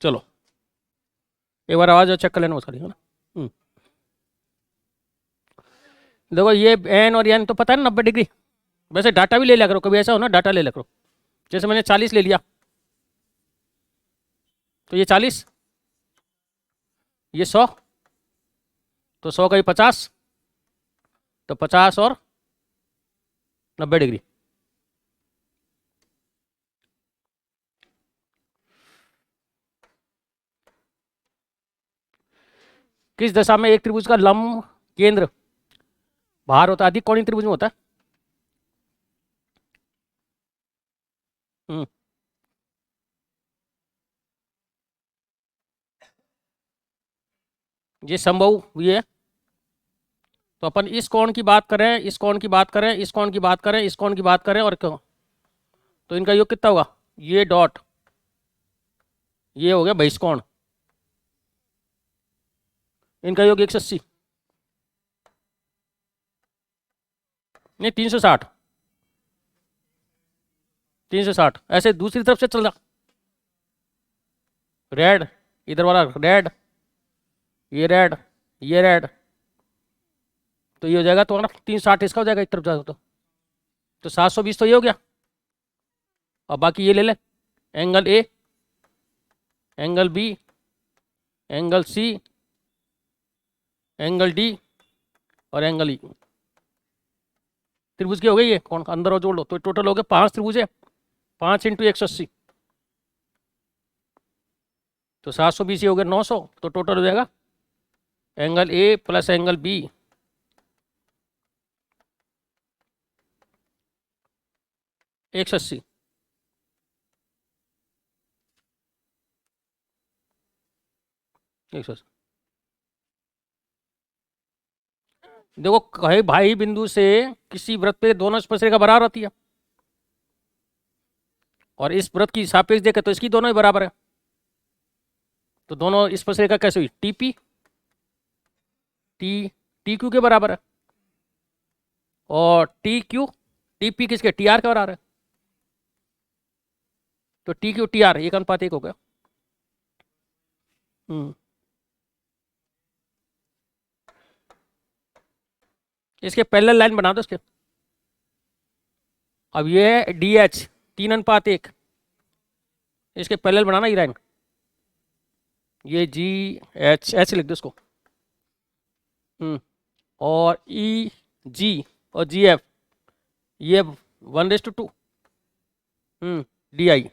चलो एक बार आवाज़ चेक कर लेना सारी, है ना। देखो ये एन और एन तो पता है ना 90 डिग्री। वैसे डाटा भी ले लिया करो, कभी ऐसा हो ना डाटा ले लिया करो। जैसे मैंने 40 ले लिया, तो ये 40, ये 100, तो 100 का ही 50, तो 50 और 90 डिग्री। किस दशा में एक त्रिभुज का लंब केंद्र भार होता है, अधिक कोणीय त्रिभुज में होता है? हम्म, ये संभव ये है। तो अपन इस कोण की बात करें, इस कोण की बात करें, इस कोण की बात करें, इस कोण की बात करें, और क्यों, तो इनका योग कितना होगा? ये डॉट, ये हो गया बहिष्कोण, इनका योग 180, नहीं 360, 360। ऐसे दूसरी तरफ से चल रहा, रेड, इधर वाला रेड, ये रेड, ये रेड, तो ये हो जाएगा तुम्हारा 360, इसका हो जाएगा एक तरफ जाएगा तो 720, तो ये हो गया। और बाकी ये ले ले, angle A, angle B, angle C, angle D और एंगल ई। त्रिभुज के हो गए ये, कौन अंदर और जोड़ लो, तो टोटल हो गया 5 त्रिभुज है, 5 × 180, तो 720 हो गया 900, तो टोटल हो जाएगा angle A plus angle B 180। देखो कहे भाई बिंदु से किसी वृत्त पे दोनों स्पर्शरेखा बराबर होती है, और इस वृत्त की सापेक्ष देखे तो इसकी दोनों ही बराबर है, तो दोनों स्पर्शरेखा कैसे हुई? टीपी, टी क्यू के बराबर है, और टी क्यू टीपी किसके? टी आर के बराबर है, तो टी क्यू टी आर 1:1 हो गया। इसके पैरेलल लाइन बना दो इसके। अब ये डी एच 3:1, इसके पैरेलल बनाना ये लाइन, ये जी एच, ऐसे लिख दो इसको। और ई जी और जी एफ, ये 1:2। डी आई,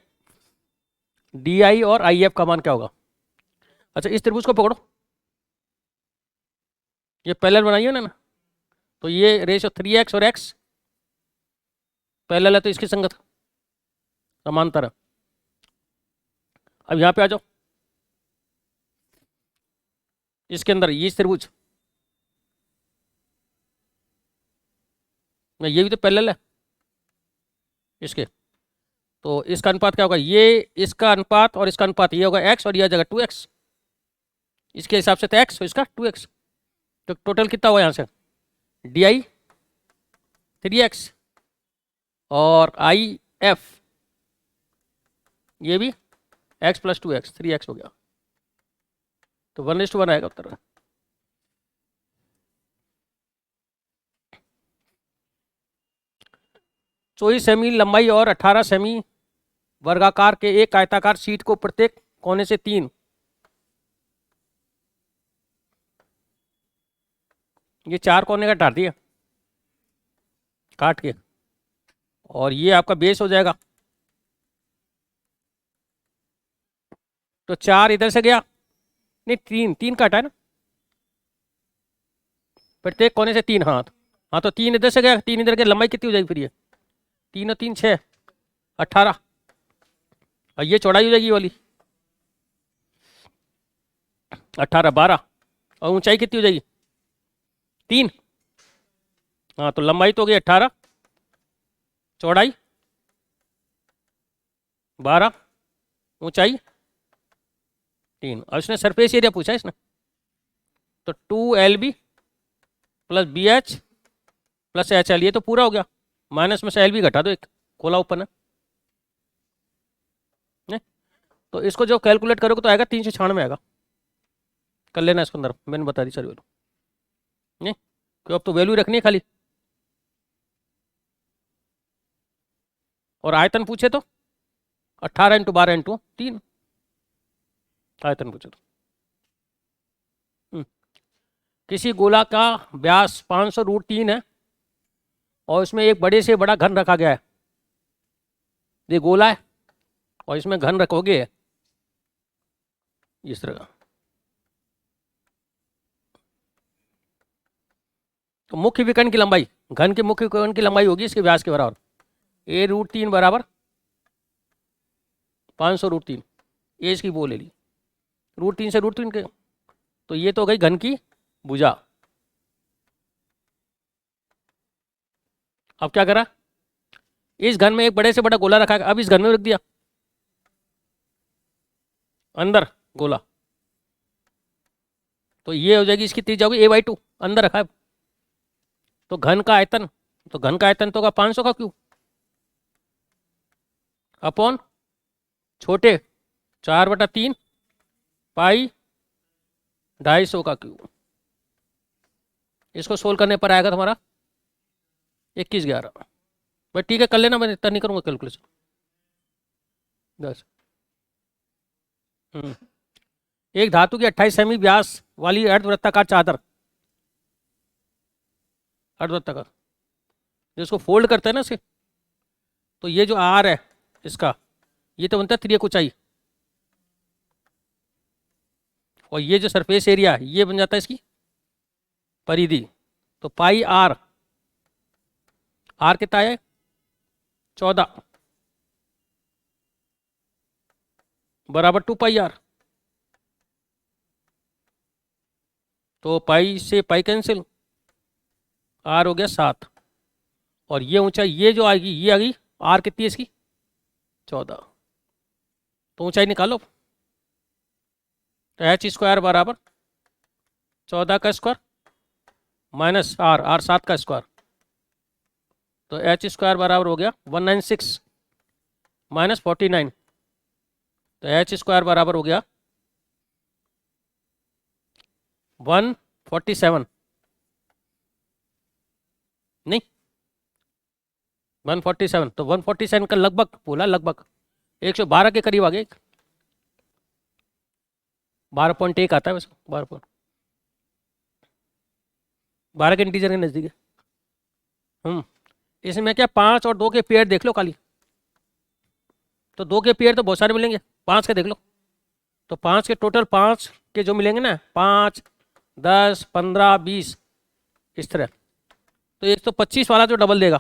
डी आई और आई एफ का मान क्या होगा? अच्छा इस त्रिभुज को पकड़ो, ये पैरेलल बनाइए ना, तो ये रेशो 3x और x पैरेलल है, तो इसकी संगत समांतर है। अब यहां पे आ जाओ, इसके अंदर ये त्रिभुज, ये भी तो पैरेलल है इसके, तो इसका अनुपात क्या होगा? ये इसका अनुपात और इसका अनुपात, ये होगा x और ये आ जाएगा 2x, इसके हिसाब से तो x और इसका 2x, तो टोटल कितना हुआ यहां से? डी आई 3x और आई एफ ये भी x + 2x 3x हो गया, तो 1:1 आएगा उत्तर। 24 सेमी लंबाई और 18 सेमी वर्गाकार के एक आयताकार शीट को प्रत्येक कोने से 3, ये 4 कोने का काट दिया काट के, और ये आपका बेस हो जाएगा, तो 4 इधर से गया, नहीं 3 काटा है ना, प्रत्येक कोने से 3, हाँ तो 3 इधर से गया, 3 इधर के, लंबाई कितनी हो जाएगी फिर? ये 3 और 3 6, 18, और ये चौड़ाई हो जाएगी ये वाली 18 12, और ऊंचाई कितनी हो जाएगी? 3, हाँ तो लंबाई तो हो गई 18, चौड़ाई 12, ऊंचाई 3, और इसने सरफेस एरिया पूछा है इसने, तो 2LB + BH + HL, ये तो पूरा हो गया, माइनस में से LB घटा दो, एक खोला ऊपर ना, तो इसको जो कैलकुलेट करोगे तो आएगा 396 आएगा। कर लेना इसके अंदर, मैंने बता दी सर वैल्यू। नहीं क्यों, अब तो वैल्यू रखनी है खाली। और आयतन पूछे तो 18 इंटू 12 इंटू 3 आयतन पूछे तो। किसी गोला का व्यास 500√3 है और इसमें एक बड़े से बड़ा घन रखा गया है। ये गोला है और इसमें घन रखोगे इस तरह का, तो मुख्य विकर्ण की लंबाई, घन के मुख्य विकर्ण की लंबाई होगी इसके व्यास के बराबर। A√3 बराबर 500√3, ए इसकी वो ले ली, √3 से √3 के, तो ये तो हो गई घन की भुजा। अब क्या करा, इस घन में एक बड़े से बड़ा गोला रखा है, अब इस घन में रख दिया अंदर गोला, तो ये हो जाएगी इसकी त्रिज्या होगी a/2, अंदर रखा है। तो घन का आयतन, तो घन का आयतन तो होगा 500 का क्यूब अपॉन छोटे 4/3 पाई 250 का क्यूब। इसको सोल्व करने पर आएगा तुम्हारा 2111। भाई ठीक है कर लेना, मैं इतना नहीं करूँगा कैलकुलेशन। 10 एक धातु की 28 सेमी व्यास वाली अर्धवृत्ताकार चादर, अर्धवृत्ताकार, जिसको फोल्ड करते हैं ना इसे, तो ये जो आर है इसका, ये तो बनता है त्रियक ऊंचाई, और ये जो सरफेस एरिया है ये बन जाता है इसकी परिधि। तो पाई आर, आर कितना है 14 बराबर 2 पाई आर। तो पाई से पाई कैंसिल, आर हो गया 7, और ये ऊंचाई ये जो आएगी ये आ गई, आर कितनी है इसकी 14, तो ऊंचाई निकालो। तो h² बराबर 14 का स्क्वायर माइनस आर, आर 7 का स्क्वायर, तो h² बराबर हो गया 196 माइनस 49, तो h² बराबर हो गया 147, नहीं 147, तो 147 का लगभग बोला, लगभग 112 के करीब आ गए, 12.1 आता है वैसे, 12 के इंटीजर के नजदीक है। इसमें क्या 5 और 2 के पेयर देख लो खाली, तो 2 के पेयर तो बहुत सारे मिलेंगे, 5 के देख लो, तो 5 के टोटल 5 के जो मिलेंगे ना 5, 10, 15, 20 इस तरह, तो 125 वाला जो डबल देगा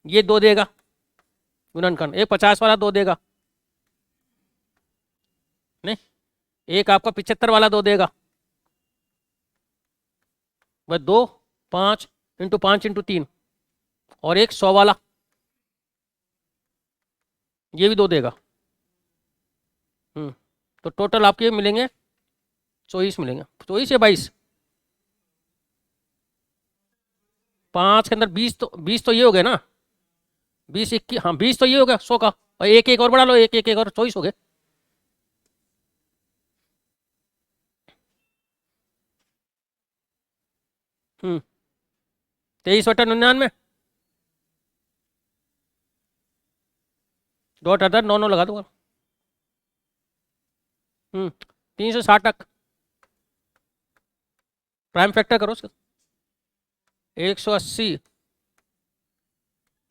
ये 2 देगा गुणनखंड, एक 50 वाला 2 देगा, नहीं एक आपका 75 वाला 2 देगा, वह 2, 5 इंटू 5 इंटू 3, और एक 100 वाला ये भी 2 देगा। तो टोटल आपके मिलेंगे 24 मिलेंगे, 24 या 22, 5 के अंदर 20 तो ये हो गए ना, 20 21, हाँ 20 तो ये हो गया 100 का, और एक एक और बढ़ा लो, एक एक एक और 24 हो गए। हम्म 23/99, 2 लगा दूंगा। 360 तक प्राइम फैक्टर करो उसका, 180,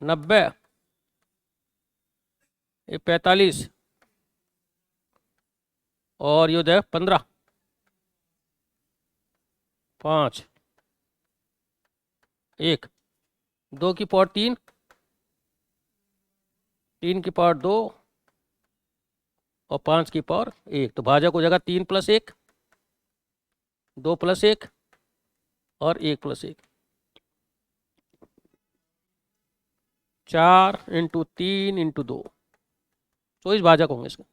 90, ये 45, और ये दे 15, 5, 1, 2 की पावर 3, 3 की पावर 2, और 5 की पावर 1, तो भाजक हो जाएगा 3 + 1, 2 + 1 और 1 + 1, 4 इंटू 3 इंटू 2, 24 भाजक होंगे इसके।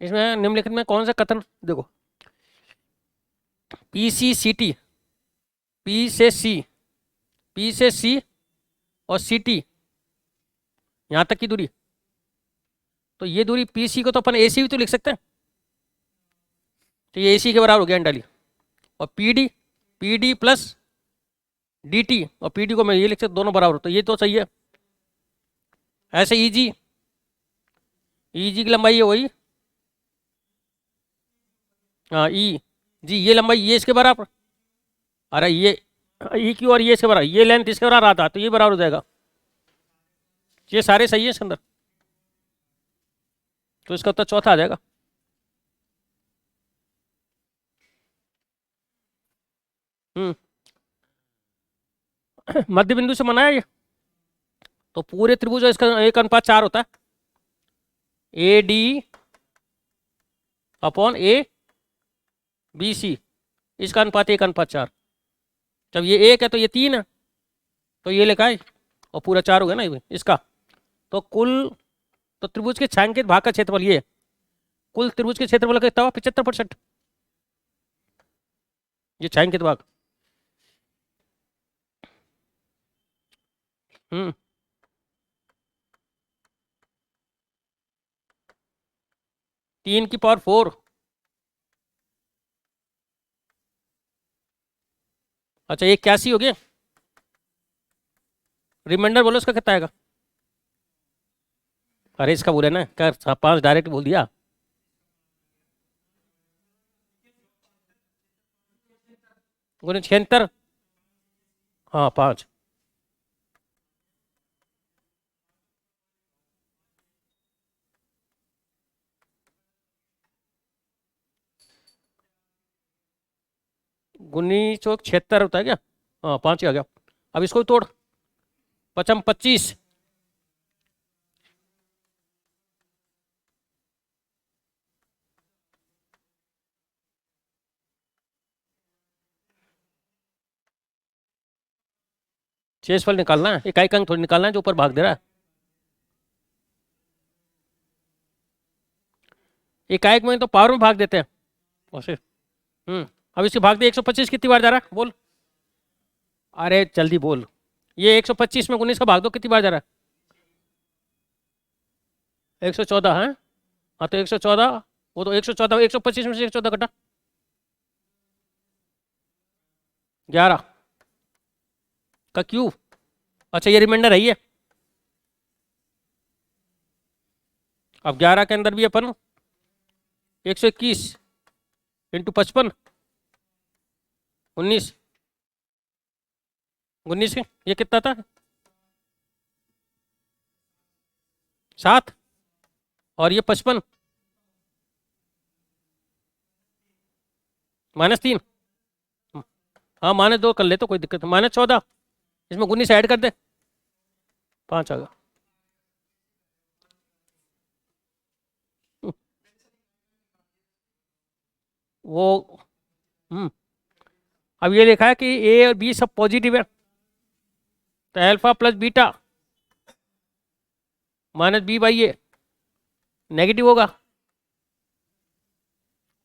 इसमें निम्नलिखित में कौन सा कथन, देखो PCCT, P से C और सी टी यहाँ तक की दूरी, तो ये दूरी पी सी को तो अपन ए सी भी तो लिख सकते हैं, तो ये ए सी के बराबर हो गया डाली। और P D plus D T, और पी डी को मैं ये लिख सकता, दोनों बराबर, तो ये तो सही है। ऐसे ई जी की लंबाई है वही, हाँ ई जी, ये लंबाई ये इसके बराबर, अरे ये ई क्यू और ये इसके बराबर, ये लेंथ इसके बराबर आता, तो ये बराबर हो जाएगा। ये सारे सही है इसके अंदर, तो इसका उत्तर चौथा आ जाएगा। मध्य बिंदु से बनाया ये, तो पूरे त्रिभुज इसका 1:4 होता है, A D upon A B C, इसका अनुपात 1:4। जब ये 1 है तो ये 3 है, तो ये लिखा है, और पूरा 4 हो गया ना इसका। तो कुल, तो त्रिभुज के छायांकित भाग का क्षेत्रफल ये, कुल त्रिभुज के क्षेत्रफल का कितना हुआ, 75%। ये छायांकित भाग। हम्म 3⁴। अच्छा, ये 81 हो गया, रिमाइंडर बोलो इसका कितना आएगा। अरे इसका बोले ना, कर 5 डायरेक्ट बोल दिया। गुने 76, हाँ 5। गुनी चौक 76 होता है क्या, हाँ 5 ही आ गया। अब इसको भी तोड़, 25। शेषफल निकालना है, इकाई का अंक थोड़ी निकालना है जो ऊपर भाग दे रहा है। इकाई में तो पावर में भाग देते हैं वैसे। अब इसके भाग दे, 125 कितनी बार जा रहा है बोल, अरे जल्दी बोल। ये 125 में 19 का भाग दो, कितनी बार जा रहा है, 114 है, हाँ तो 114, वो तो 114, 125 में से 114 कटा 11 का क्यूब। अच्छा ये रिमाइंडर है ये, अब 11 के अंदर भी अपन 121 इंटू 55, 19 ये कितना था, 7, और ये 55 -3, हाँ -2 कर ले तो कोई दिक्कत नहीं, -14, इसमें 19 ऐड कर दे, 5 आ गया। वो अब ये लिखा है कि ए और बी सब पॉजिटिव है, तो alpha plus beta -b/a negative होगा,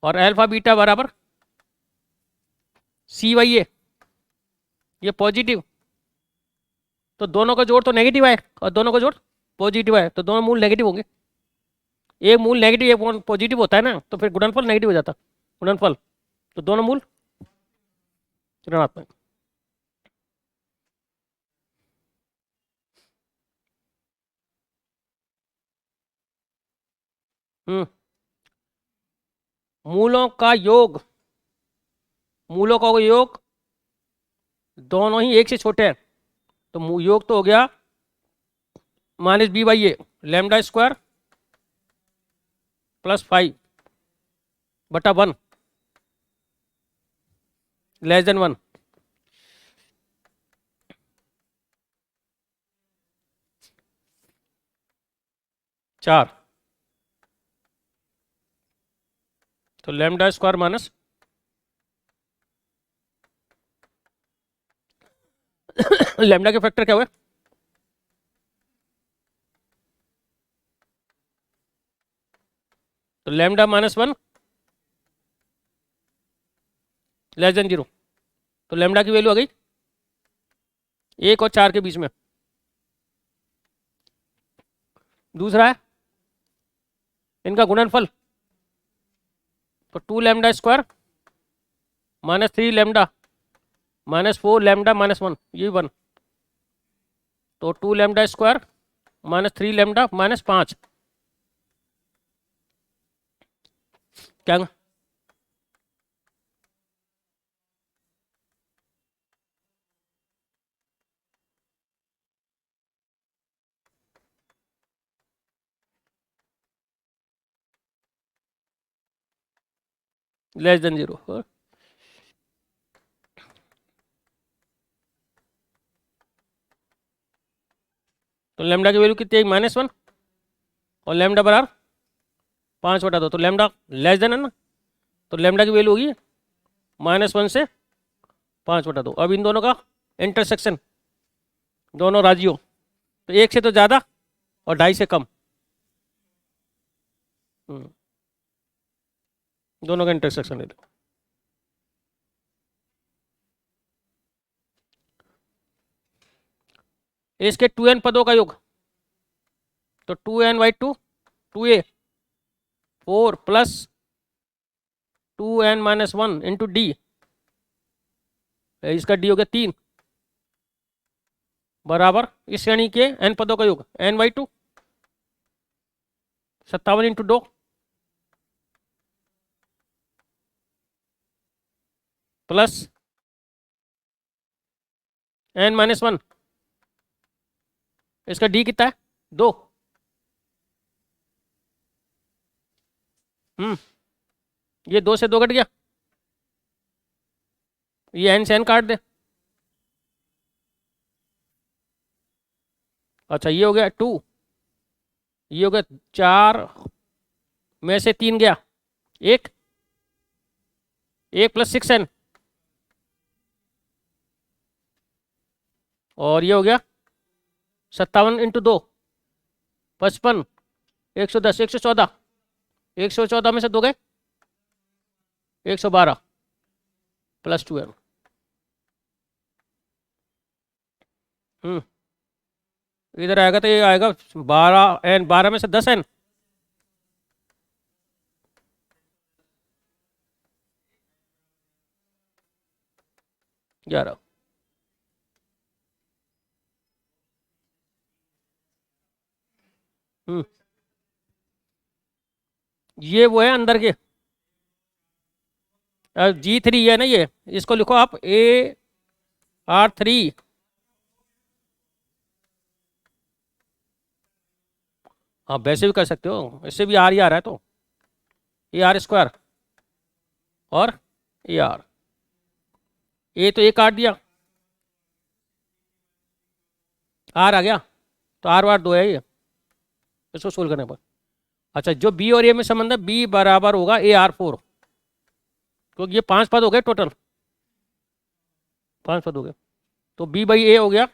और अल्फा बीटा बराबर c/a, ये पॉजिटिव, तो दोनों का जोड़ तो नेगेटिव है और दोनों का जोड़ पॉजिटिव है, तो दोनों मूल नेगेटिव होंगे। एक मूल नेगेटिव एक पॉजिटिव होता है ना, तो फिर गुणनफल नेगेटिव हो जाता, गुणनफल, तो दोनों मूल ऋणात्मक। मूलों का योग, मूलों का योग दोनों ही एक से छोटे हैं, तो योग तो हो गया -b/a लैम्डा स्क्वायर +5/1 <1 4, तो लैम्डा स्क्वायर माइनस लैम्डा के फैक्टर क्या हुआ, तो लैम्डा -1 <0, तो लैम्डा की वैल्यू आ गई 1 और 4 के बीच में, दूसरा है इनका गुणनफल, तो 2 lambda square minus 3 lambda minus 4 lambda minus 1, ये 1, तो 2 lambda square minus 3 lambda minus 5, क्या लेस देन 0। तो लैम्डा की वैल्यू कितनी है, -1, और लैम्डा बराबर 5/2, तो लैम्डा लेस देन है ना, तो लैम्डा की वैल्यू होगी -1 से 5/2। अब इन दोनों का इंटरसेक्शन, दोनों राजियों, तो 1 से तो ज़्यादा और 2.5 से कम, दोनों का इंटरसेक्शन ले लो। इसके 2n पदों का योग, तो 2n/2 2a 4 plus 2n-1 into D, इसका डी हो गया 3, बराबर इस श्रेणी के n पदों का योग n/2 57 इंटू 2 प्लस n-1, इसका डी कितना है 2, ये 2 से 2 कट गया, ये n से n काट दे, अच्छा ये हो गया 2, ये हो गया 4 में से 3 गया 1 प्लस 6n, और ये हो गया 57 इंटू 2 55 110 114, 114 में से 2 गए 112 प्लस 2n, इधर आएगा तो ये आएगा 12n, 12 में से 10n, ग्यारह, ये वो है अंदर के G3 है ना, ये इसको लिखो आप AR3, हाँ वैसे भी कर सकते हो, इससे भी आर ही आ रहा है, तो AR² और AR, ए तो काट दिया, आर आ गया, तो R 2 है ये, इसको सोल्व करने पर। अच्छा, जो बी और ए में संबंध है, बी बराबर होगा AR4, क्योंकि ये 5 पद हो गए टोटल, 5 पद हो गए, तो B/A हो गया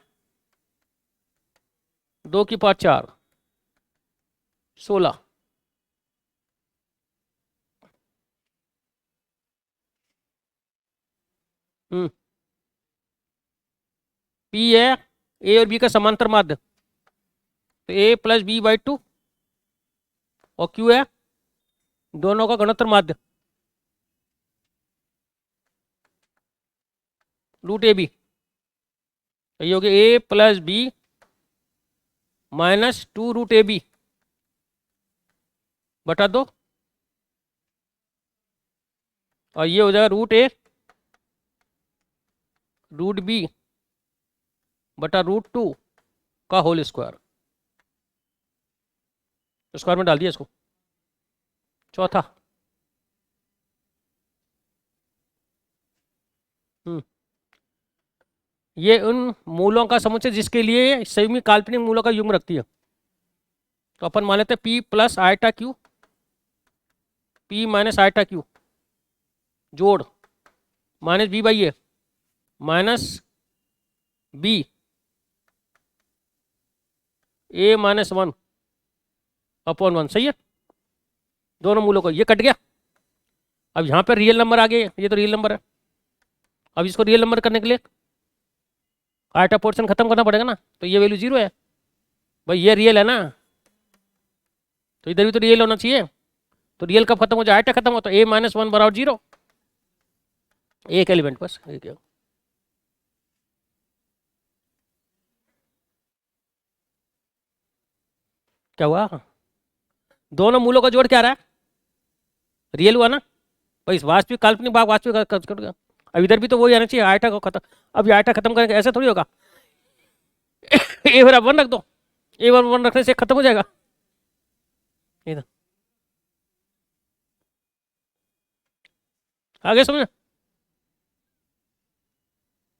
2 की 5 4 16, P है A और B का समांतर माध्य, तो A प्लस B/2, और Q है दोनों का गुणोत्तर माध्य √AB, ये हो गया A plus B minus 2 √AB बटा 2, और ये हो जाएगा √A √B बटा √2 का होल स्क्वायर, स्क्वायर में डाल दिया इसको। चौथा, ये उन मूलों का समुच्चय जिसके लिए संयुग्मी काल्पनिक मूलों का युग्म रखती है, तो अपन मान लेते हैं P plus eta Q, P minus eta Q जोड़ minus B/A minus B A-1 upon 1, सही है, दोनों मूलों को, ये कट गया, अब यहाँ पर रियल नंबर आ गए, ये तो रियल नंबर है, अब इसको रियल नंबर करने के लिए आयटा पोर्शन खत्म करना पड़ेगा ना, तो ये वैल्यू 0 है भाई, ये रियल है ना, तो इधर भी तो रियल होना चाहिए। तो रियल कब खत्म हो जाए, आइटा खत्म हो, तो a माइनस वन बराबर 0, एक एलिमेंट बस, एक है। क्या हुआ, दोनों मूलों का जोड़ क्या रहा है, रियल हुआ ना भाई, वास्तविक काल्पनिक भाग वास्तविक कट गया। अब इधर भी तो वही आना चाहिए, आइटा को खत्म। अब ये आइटा खत्म करेंगे ऐसा थोड़ी होगा, ए बराबर 1 रख दो, ए बराबर 1 रखने से खत्म हो जाएगा। इधर आगे समझ।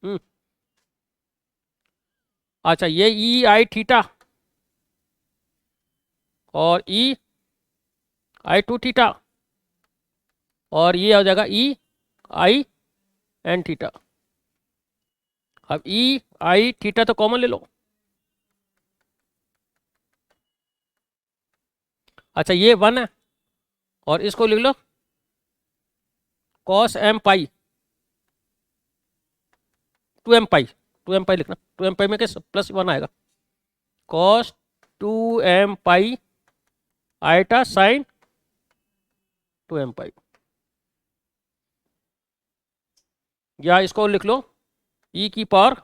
हम्म। अच्छा, ये ई आई थीटा और ई आई टू थीटा, और ये हो जाएगा ई आई एन थीटा। अब ई आई थीटा तो कॉमन ले लो। अच्छा, ये 1 है, और इसको लिख लो कॉस एम पाई, 2m पाई, 2m पाई लिखना, 2m पाई में क्या प्लस 1 आएगा, कॉस 2m पाई आइटा साइन 2m पाई, या इसको लिख लो ई की पावर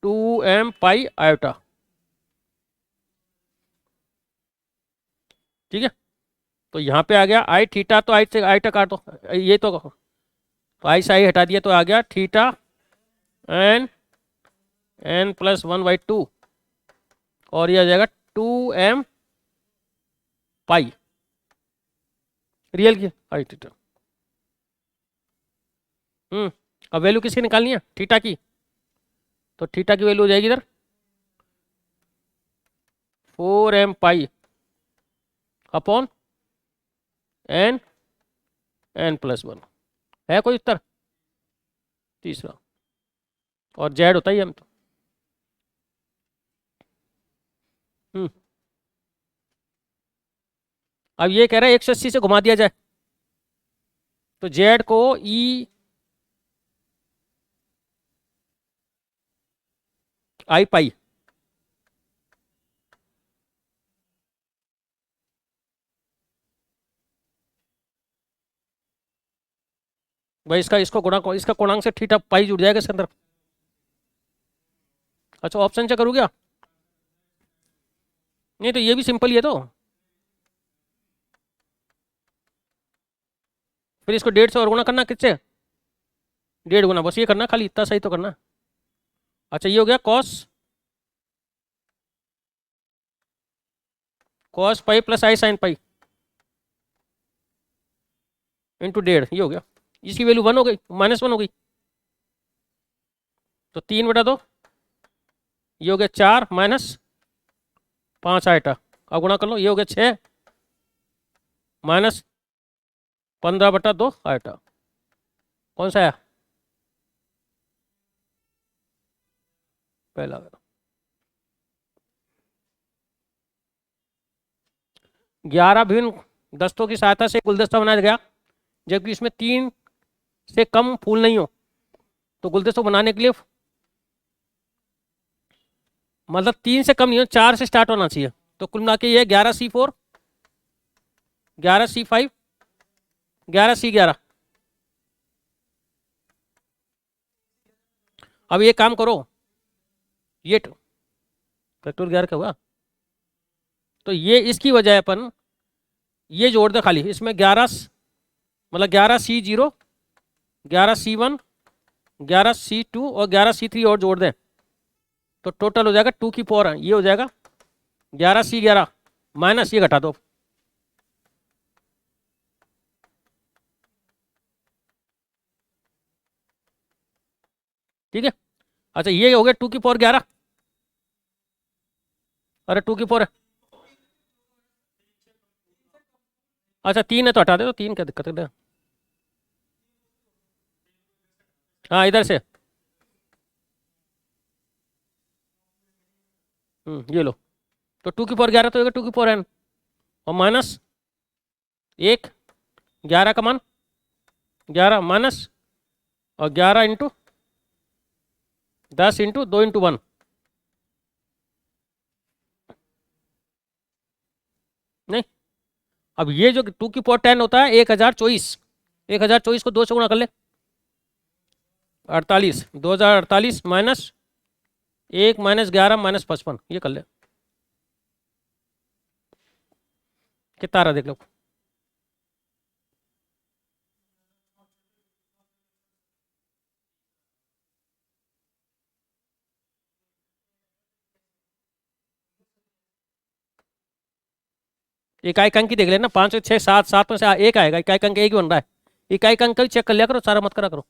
2m पाई आइटा। ठीक है, तो यहाँ पे आ गया आई थीटा, तो आई से आइटा काट दो, ये तो आई से आई हटा दिया, तो आ गया थीटा एन एन प्लस 1/2, और ये आ जाएगा 2m पाई रियल की आई थीटा। अब वैल्यू किसकी निकालनी है, थीटा की, तो थीटा की वैल्यू हो जाएगी इधर 4m pi upon N N plus 1। है कोई उत्तर तीसरा, और जेड होता ही हम तो। हम्म। अब ये कह रहा है 180 से घुमा दिया जाए, तो जेड को ई आई पाई, भाई इसका इसको गुणा, इसका कोणांक से थीटा पाई जुड़ जाएगा इसके अंदर। अच्छा, ऑप्शन चेक करूँ क्या, नहीं तो ये भी सिंपल ही है, तो फिर इसको 1.5 से और गुणा करना, किससे, 1.5 गुना, बस ये करना, खाली इतना सही तो करना। अच्छा, ये हो गया कॉस पाई प्लस आई साइन पाई इंटू 1.5, ये हो गया, इसकी वैल्यू 1 हो गई, -1 हो गई, तो 3/2, ये हो गया 4 माइनस 5 आइटा, अब गुणा कर लो, ये हो गया 6 माइनस 15/2 आइटा, कौन सा है पहला। 11 भिन्न दस्तों की सहायता से गुलदस्ता बनाया गया, जबकि इसमें 3 से कम फूल नहीं हो, तो गुलदस्ता बनाने के लिए मतलब 3 से कम नहीं हो, 4 से स्टार्ट होना चाहिए, तो कुल मिला के ये 11C4, 11C5, 11C11। अब ये काम करो, ये फैक्टर 11 का हुआ, तो ये इसकी वजह अपन ये जोड़ दे खाली, इसमें 11 मतलब 11C0, 11C1, 11C2 और 11C3 और जोड़ दें, तो टोटल हो जाएगा 2 की पावर, ये हो जाएगा 11C11 माइनस ये घटा दो, ठीक है। अच्छा, ये हो गया 2 की पावर 11, अरे 2 की पावर है, अच्छा 3 है तो हटा दे, तो 3 क्या दिक्कत है, हाँ इधर से, ये लो, तो 2 की पावर 11 तो 2 की पावर n, और माइनस 1, 11 का मान 11 माइनस, और 11 इंटू 10 इंटू 2 इंटू 1, अब ये जो 2 की पावर 10 होता है 1024, 1024 को 2 से गुणा कर ले, 48, 2048 माइनस 1 माइनस 11 माइनस 55, ये कर ले, कितना आ रहा देख लो। इकाई अंक की देख लेना, 5 6 7 7 में से एक आएगा, इकाई अंक एक ही बन रहा है, इकाई अंक भी चेक कर लिया करो, सारा मत करा करो।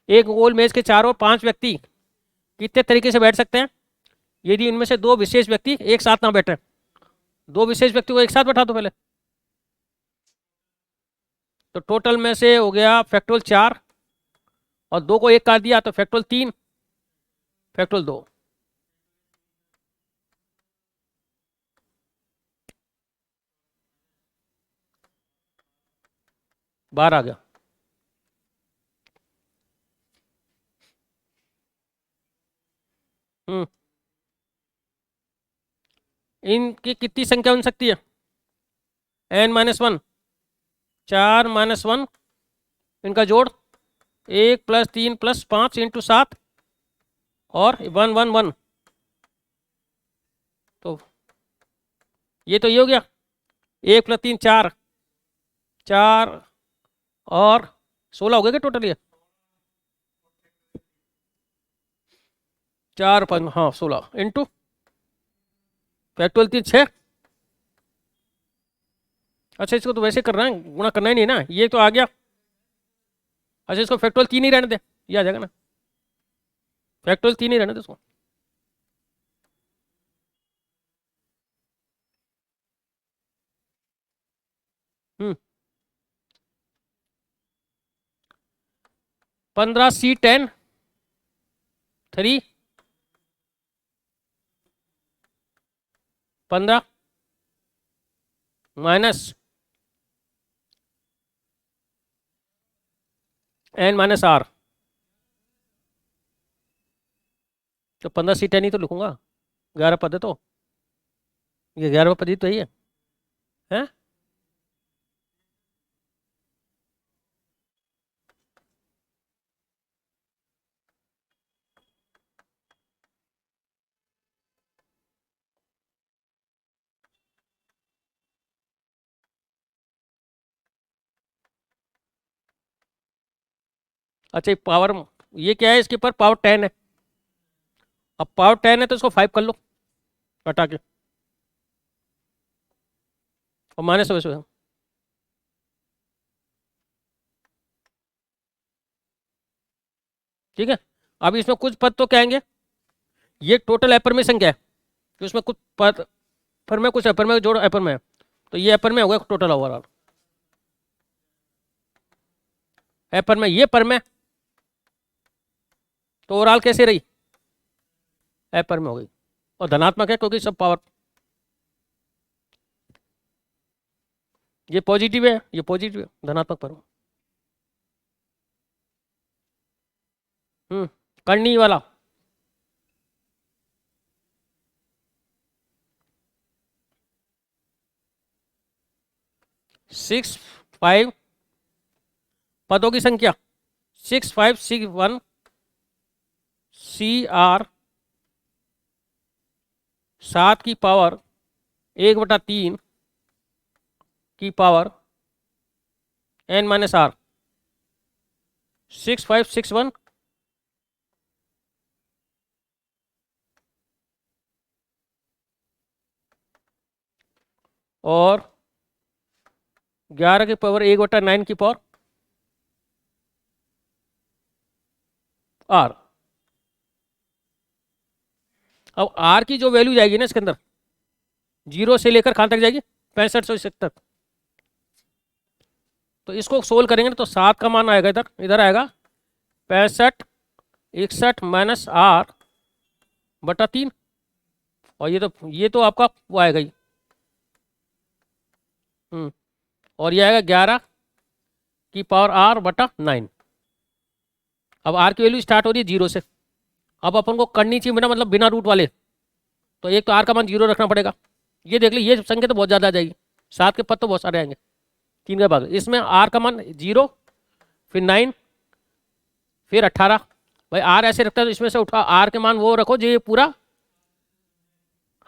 एक गोल मेज के चारों 5 व्यक्ति कितने तरीके से बैठ सकते हैं यदि इनमें से 2 विशेष व्यक्ति एक साथ ना बैठे? 2 विशेष व्यक्ति को एक साथ बैठा दो पहले, तो टोटल में से हो गया फैक्टोरियल 4 और 2 को 1 काट दिया तो फैक्टोरियल 3, फैक्टोरियल 2, 12 आ गया। इनकी कितनी संख्या बन सकती है? n-1, 4-1, इनका जोड़ 1 + 3 + 5 × 7 और 1 1 1, तो ये तो ये हो गया 1 + 3 4, 4 और 16 हो गया क्या टोटल? ये 4 5 हाँ 16 इंटू फैक्टोरियल 3 6। अच्छा इसको तो वैसे करना है, गुणा करना ही नहीं ना, ये तो आ गया। अच्छा इसको फैक्टोरियल 3 ही रहने दे, ये आ जाएगा ना, फैक्टोरियल 3 ही रहने दे इसको। हम्म 15C10 3 15 माइनस n-r, तो 15C10 ही तो लिखूंगा, 11 पद है तो ये 11वां पद ही तो ही है, हैं? अच्छा पावर, ये क्या है, इसके ऊपर पावर 10 है, अब पावर 10 है तो इसको 5 कर लो हटा के और माइनस वैसे, ठीक है। अब इसमें कुछ पद तो क्या आएंगे, ये टोटल अपर में संख्या है, तो इसमें कुछ पद पर में कुछ अपर में जोड़ अपर में है, तो ये अपर में हो गया टोटल ओवरऑल, अपर में ये पर में, तो ओवरऑल कैसे रही, अपर में हो गई, और धनात्मक है क्योंकि सब पावर, ये पॉजिटिव है, ये पॉजिटिव है, धनात्मक पर। करनी वाला, सिक्स 5 पदों की संख्या 6 5 6 1 CR 7 की पावर 1/3 की पावर n-r 6 5 6 1 और 11 की पावर 1/9 की पावर r। अब r की जो वैल्यू जाएगी ना इसके अंदर 0 से लेकर कहां तक जाएगी, 6500 तक, तो इसको सोल्व करेंगे ना तो 7 का मान आएगा इधर, इधर आएगा 65 61 माइनस r/3, और ये तो आपका वो आएगा ही, और ये आएगा 11 की पावर r/9। अब r की वैल्यू स्टार्ट हो रही है 0 से, अब अपन को करनी चाहिए बिना मतलब बिना रूट वाले, तो एक तो r का मान 0 रखना पड़ेगा, ये देख ली, ये संख्या तो बहुत ज़्यादा आ जाएगी, 7 के पद तो बहुत सारे आएंगे, 3 का भाग। इसमें आर का मान 0, फिर 9, फिर 18। भाई आर ऐसे रखता है तो इसमें से उठा आर के मान वो रखो जो ये पूरा,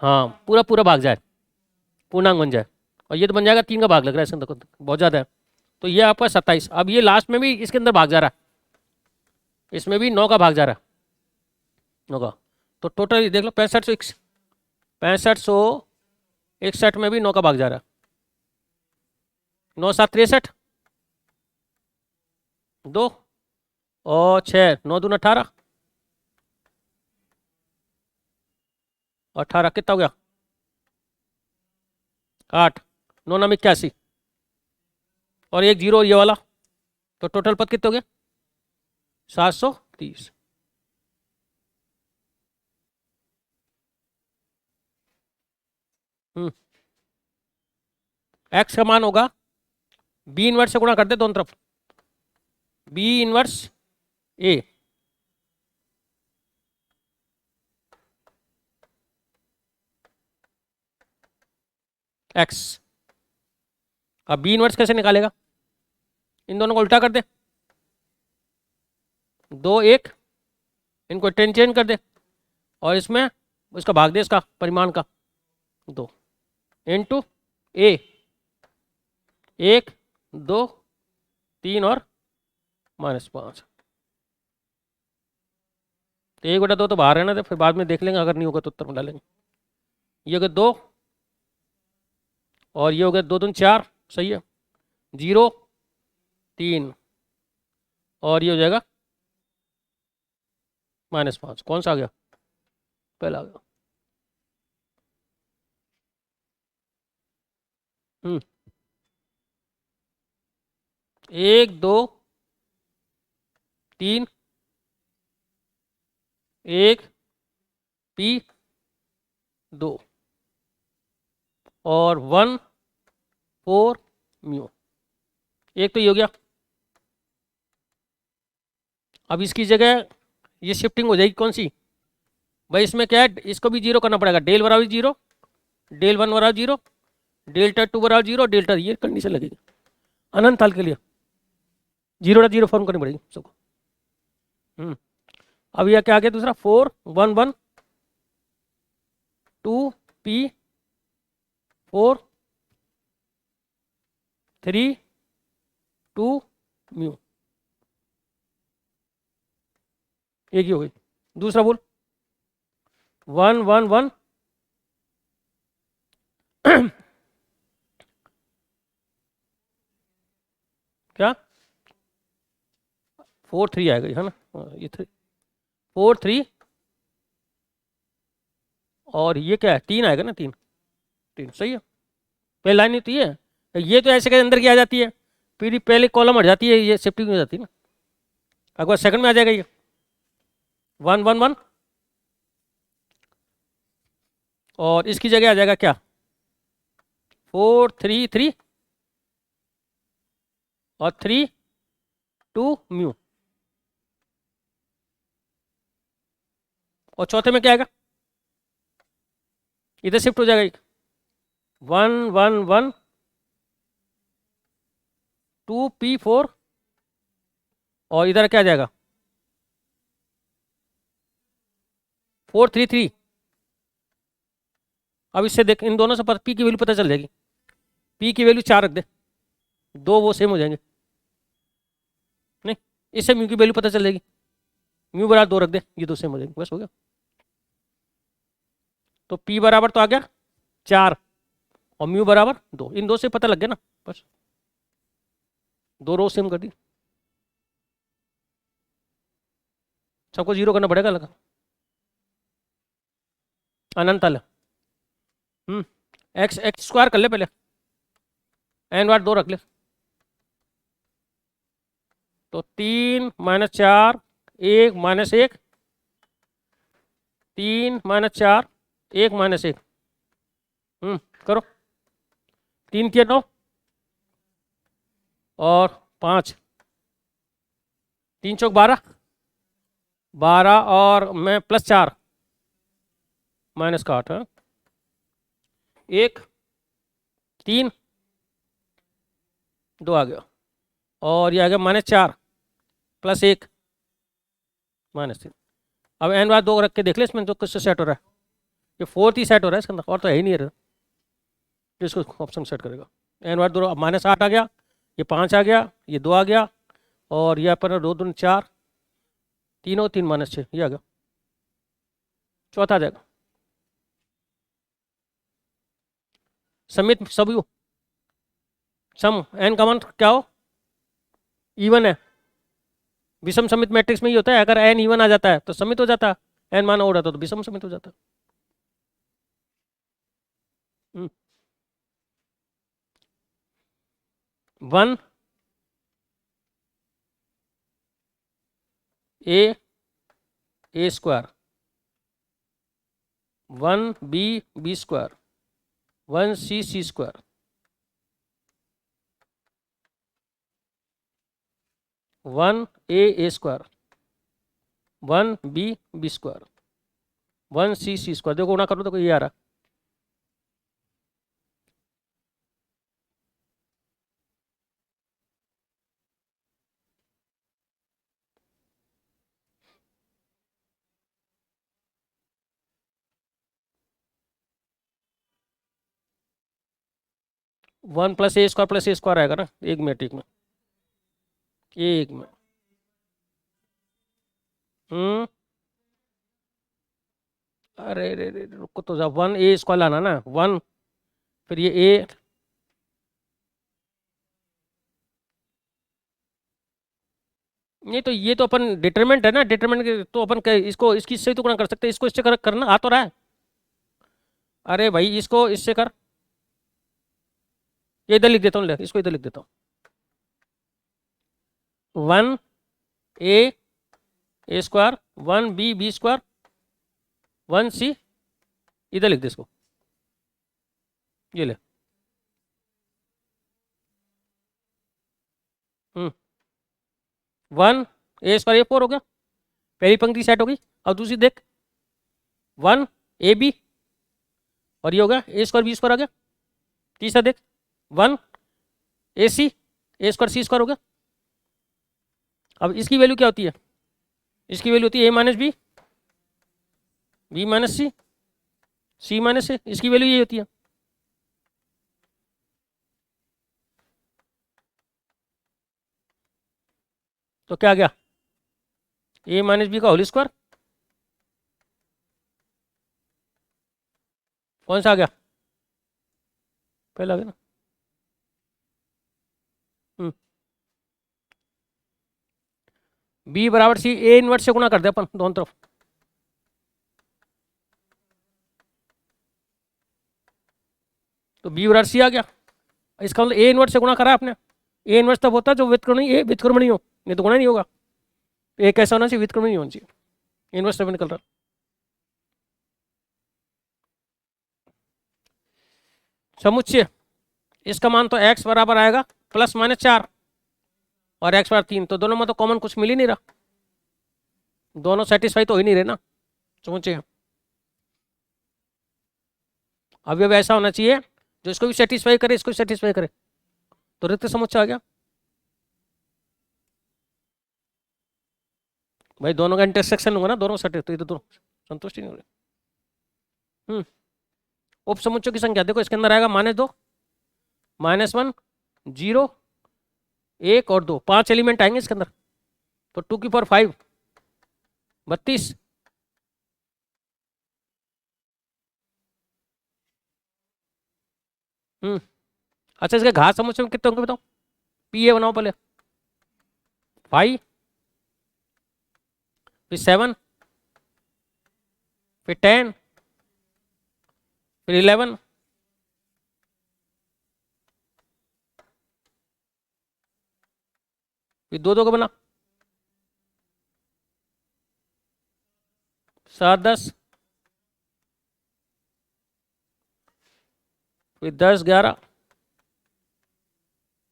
हाँ पूरा पूरा भाग जाए, पूर्णांक बन जाए। और ये तो बन जाएगा 3 का भाग लग रहा है इसके अंदर, बहुत ज़्यादा है। तो ये आपका 27। अब ये लास्ट में भी इसके अंदर भाग जा रहा है, इसमें भी 9 का भाग जा रहा है, 9 का। तो टोटल देख लो 6561 में भी 9 का भाग जा रहा है। 9 7 63, 2 और 6, 9 दूना 18, 18 कितना हो गया 8, 9 9 81 और एक जीरो ये वाला, तो टोटल पद कितने हो गए 730। एक्स का मान होगा बी इनवर्स से गुणा कर दे दोनों तरफ, बी इनवर्स ए, एक्स। अब बी इनवर्स कैसे निकालेगा, इन दोनों को उल्टा कर दे, 2 1, इनको चेंज कर दे और इसमें इसका भाग दे, इसका परिमाण का 2 इंटू ए, 1 2 3 और -5। तो 1/2 तो बाहर है ना, तो फिर बाद में देख लेंगे, अगर नहीं होगा तो उत्तर में डालेंगे। ये हो गया 2 और ये हो गया 2 2 4, सही है, 0 3 और ये हो जाएगा -5। कौन सा आ गया, पहला आ गया। 1 2 3, 1 पी 2 और 1 4 म्यू। एक तो ये हो गया। अब इसकी जगह ये शिफ्टिंग हो जाएगी कौन सी, भाई इसमें क्या है, इसको भी 0 करना पड़ेगा, डेल बराबर 0, डेल 1 बराबर 0, डेल्टा 2 बराबर 0, डेल्टा, ये कंडीशन लगेगी अनंत काल के लिए, 0.0 फॉर्म करनी पड़ेगी सबको। अब यह क्या आ गया दूसरा, 4 1 1 2 पी 4 3 2 म्यू। एक ही हो गई। दूसरा बोल, 1 1 1 क्या 4 3 आएगा है ना, ये 4 3 और ये क्या है 3 आएगा ना, 3 3 सही है। पहली लाइन होती है, ये तो ऐसे के अंदर की आ जाती है, फिर पहले कॉलम हट जाती है, ये शिफ्टिंग हो जाती है ना। अगर सेकंड में आ जाएगा ये 1 1 1 और इसकी जगह आ जाएगा क्या 4 3 3 और 3 2 म्यू। और चौथे में क्या आएगा, इधर शिफ्ट हो जाएगा 1 1 1 2 पी 4 और इधर क्या आ जाएगा 4 3 3। अब इससे देख, इन दोनों से पी की वैल्यू पता चल जाएगी, पी की वैल्यू 4 रख दे, 2 वो सेम हो जाएंगे, नहीं इससे म्यू की वैल्यू पता चल जाएगी, म्यू बराबर 2 रख दे, ये 2 सेम हो जाएंगे, बस हो गया। तो पी बराबर तो आ गया 4 और म्यू बराबर 2, इन 2 से पता लग गया ना, बस 2 रो सेम कर दी। सबको 0 करना पड़ेगा, लगा अनंत आला। एक्स स्क्वायर कर ले पहले, एन बार 2 रख ले, तो 3 -4 1 -1 3 -4 1 -1, करो 3 के 9 और 5, 3 चौक 12 12 और मैं +4 -8 है। 1 3 2 आ गया, और ये आ गया -4 + 1 -3। अब n बार 2 रख के देख ले इसमें तो किससे सेट हो रहा है, ये 4th ही सेट हो रहा है इसके अंदर, और तो है ही नहीं है। इसको ऑप्शन सेट करेगा n बार 2, अब -8 आ गया, ये 5 आ गया, ये 2 आ गया, और ये अपन 2 दूनी 4, 3 और 3 -6, ये आ गया, चौथा आ जाएगा। समित सब यू सम n का मान क्या हो, इवन है। विषम समित मैट्रिक्स में ही होता है, अगर n इवन आ जाता है तो समित हो जाता है, n मान ओड आता तो विषम समित हो जाता है। 1 a square, 1 b square, 1 c square, 1 a square, 1 b square, 1 c square. देखो गुणा करो तो ये आ रहा, वन प्लस ए स्क्वायर आएगा ना, एक मैट्रिक में, एक में। अरे रे रे रुको तो, जब 1 a स्क्वायर लाना ना, 1 फिर ये a, नहीं तो ये तो अपन डिटरमिनेंट है ना, डिटरमिनेंट तो अपन इसको इसकी इससे तो गुणा कर सकते हैं, इसको इससे करना आ तो रहा है। अरे भाई इसको इससे कर, ये इधर लिख देता हूँ, इसको इधर लिख देता हूँ, 1 a square, 1 b square, 1 c, इधर लिख दे इसको, ये ले। 1 a स्क्वायर, ये 4 हो गया, पहली पंक्ति सेट हो गई। अब दूसरी देख, 1 ab, और ये हो गया a स्क्वायर b स्क्वायर आ गया। तीसरा देख, 1 ac, a square c square हो गया। अब इसकी वैल्यू क्या होती है, इसकी वैल्यू होती है a minus b, b minus c, c minus a, इसकी वैल्यू ये होती है। तो क्या आ गया, a माइनस बी का होल स्क्वायर, कौन सा आ गया, पहला आ गया ना। b बराबर सी, a इनवर्स से गुणा कर दे अपन दोनों तरफ, तो b बराबर सी आ गया। इसका मतलब a इनवर्स से गुणा करा आपने, a इनवर्स तब होता है जो व्युत्क्रमणीय a व्युत्क्रमणीय हो, नहीं तो गुणा नहीं होगा। a कैसा होना चाहिए, व्युत्क्रमणीय होना चाहिए, इनवर्स तब निकल रहा। समुच्चय, इसका मान तो x बराबर आएगा +-4 और x बराबर 3, तो दोनों में तो कॉमन कुछ मिल ही नहीं रहा, दोनों सेटिस्फाई तो हो ही नहीं रहे ना समुच्चय। अब ऐसा होना चाहिए जो इसको भी सेटिस्फाई करे, इसको भी सेटिस्फाई करे, तो रिक्त समुच्चय आ गया। भाई दोनों का इंटरसेक्शन होगा ना, दोनों सेट, तो ये तो दोनों संतुष्ट ही नहीं हो रहे। उप समुच्चय की संख्या देखो, इसके अंदर आएगा -2, -1, 0, 1 और 2, 5 एलिमेंट आएंगे इसके अंदर, तो 2 की पावर 5, 32। अच्छा इसके घात समुच्चय में कितने होंगे बताओ, पी ए बनाओ पहले, 5, फिर 7, फिर 10, फिर 11, फिर 2 2 का बना, 7 10, फिर 10 11,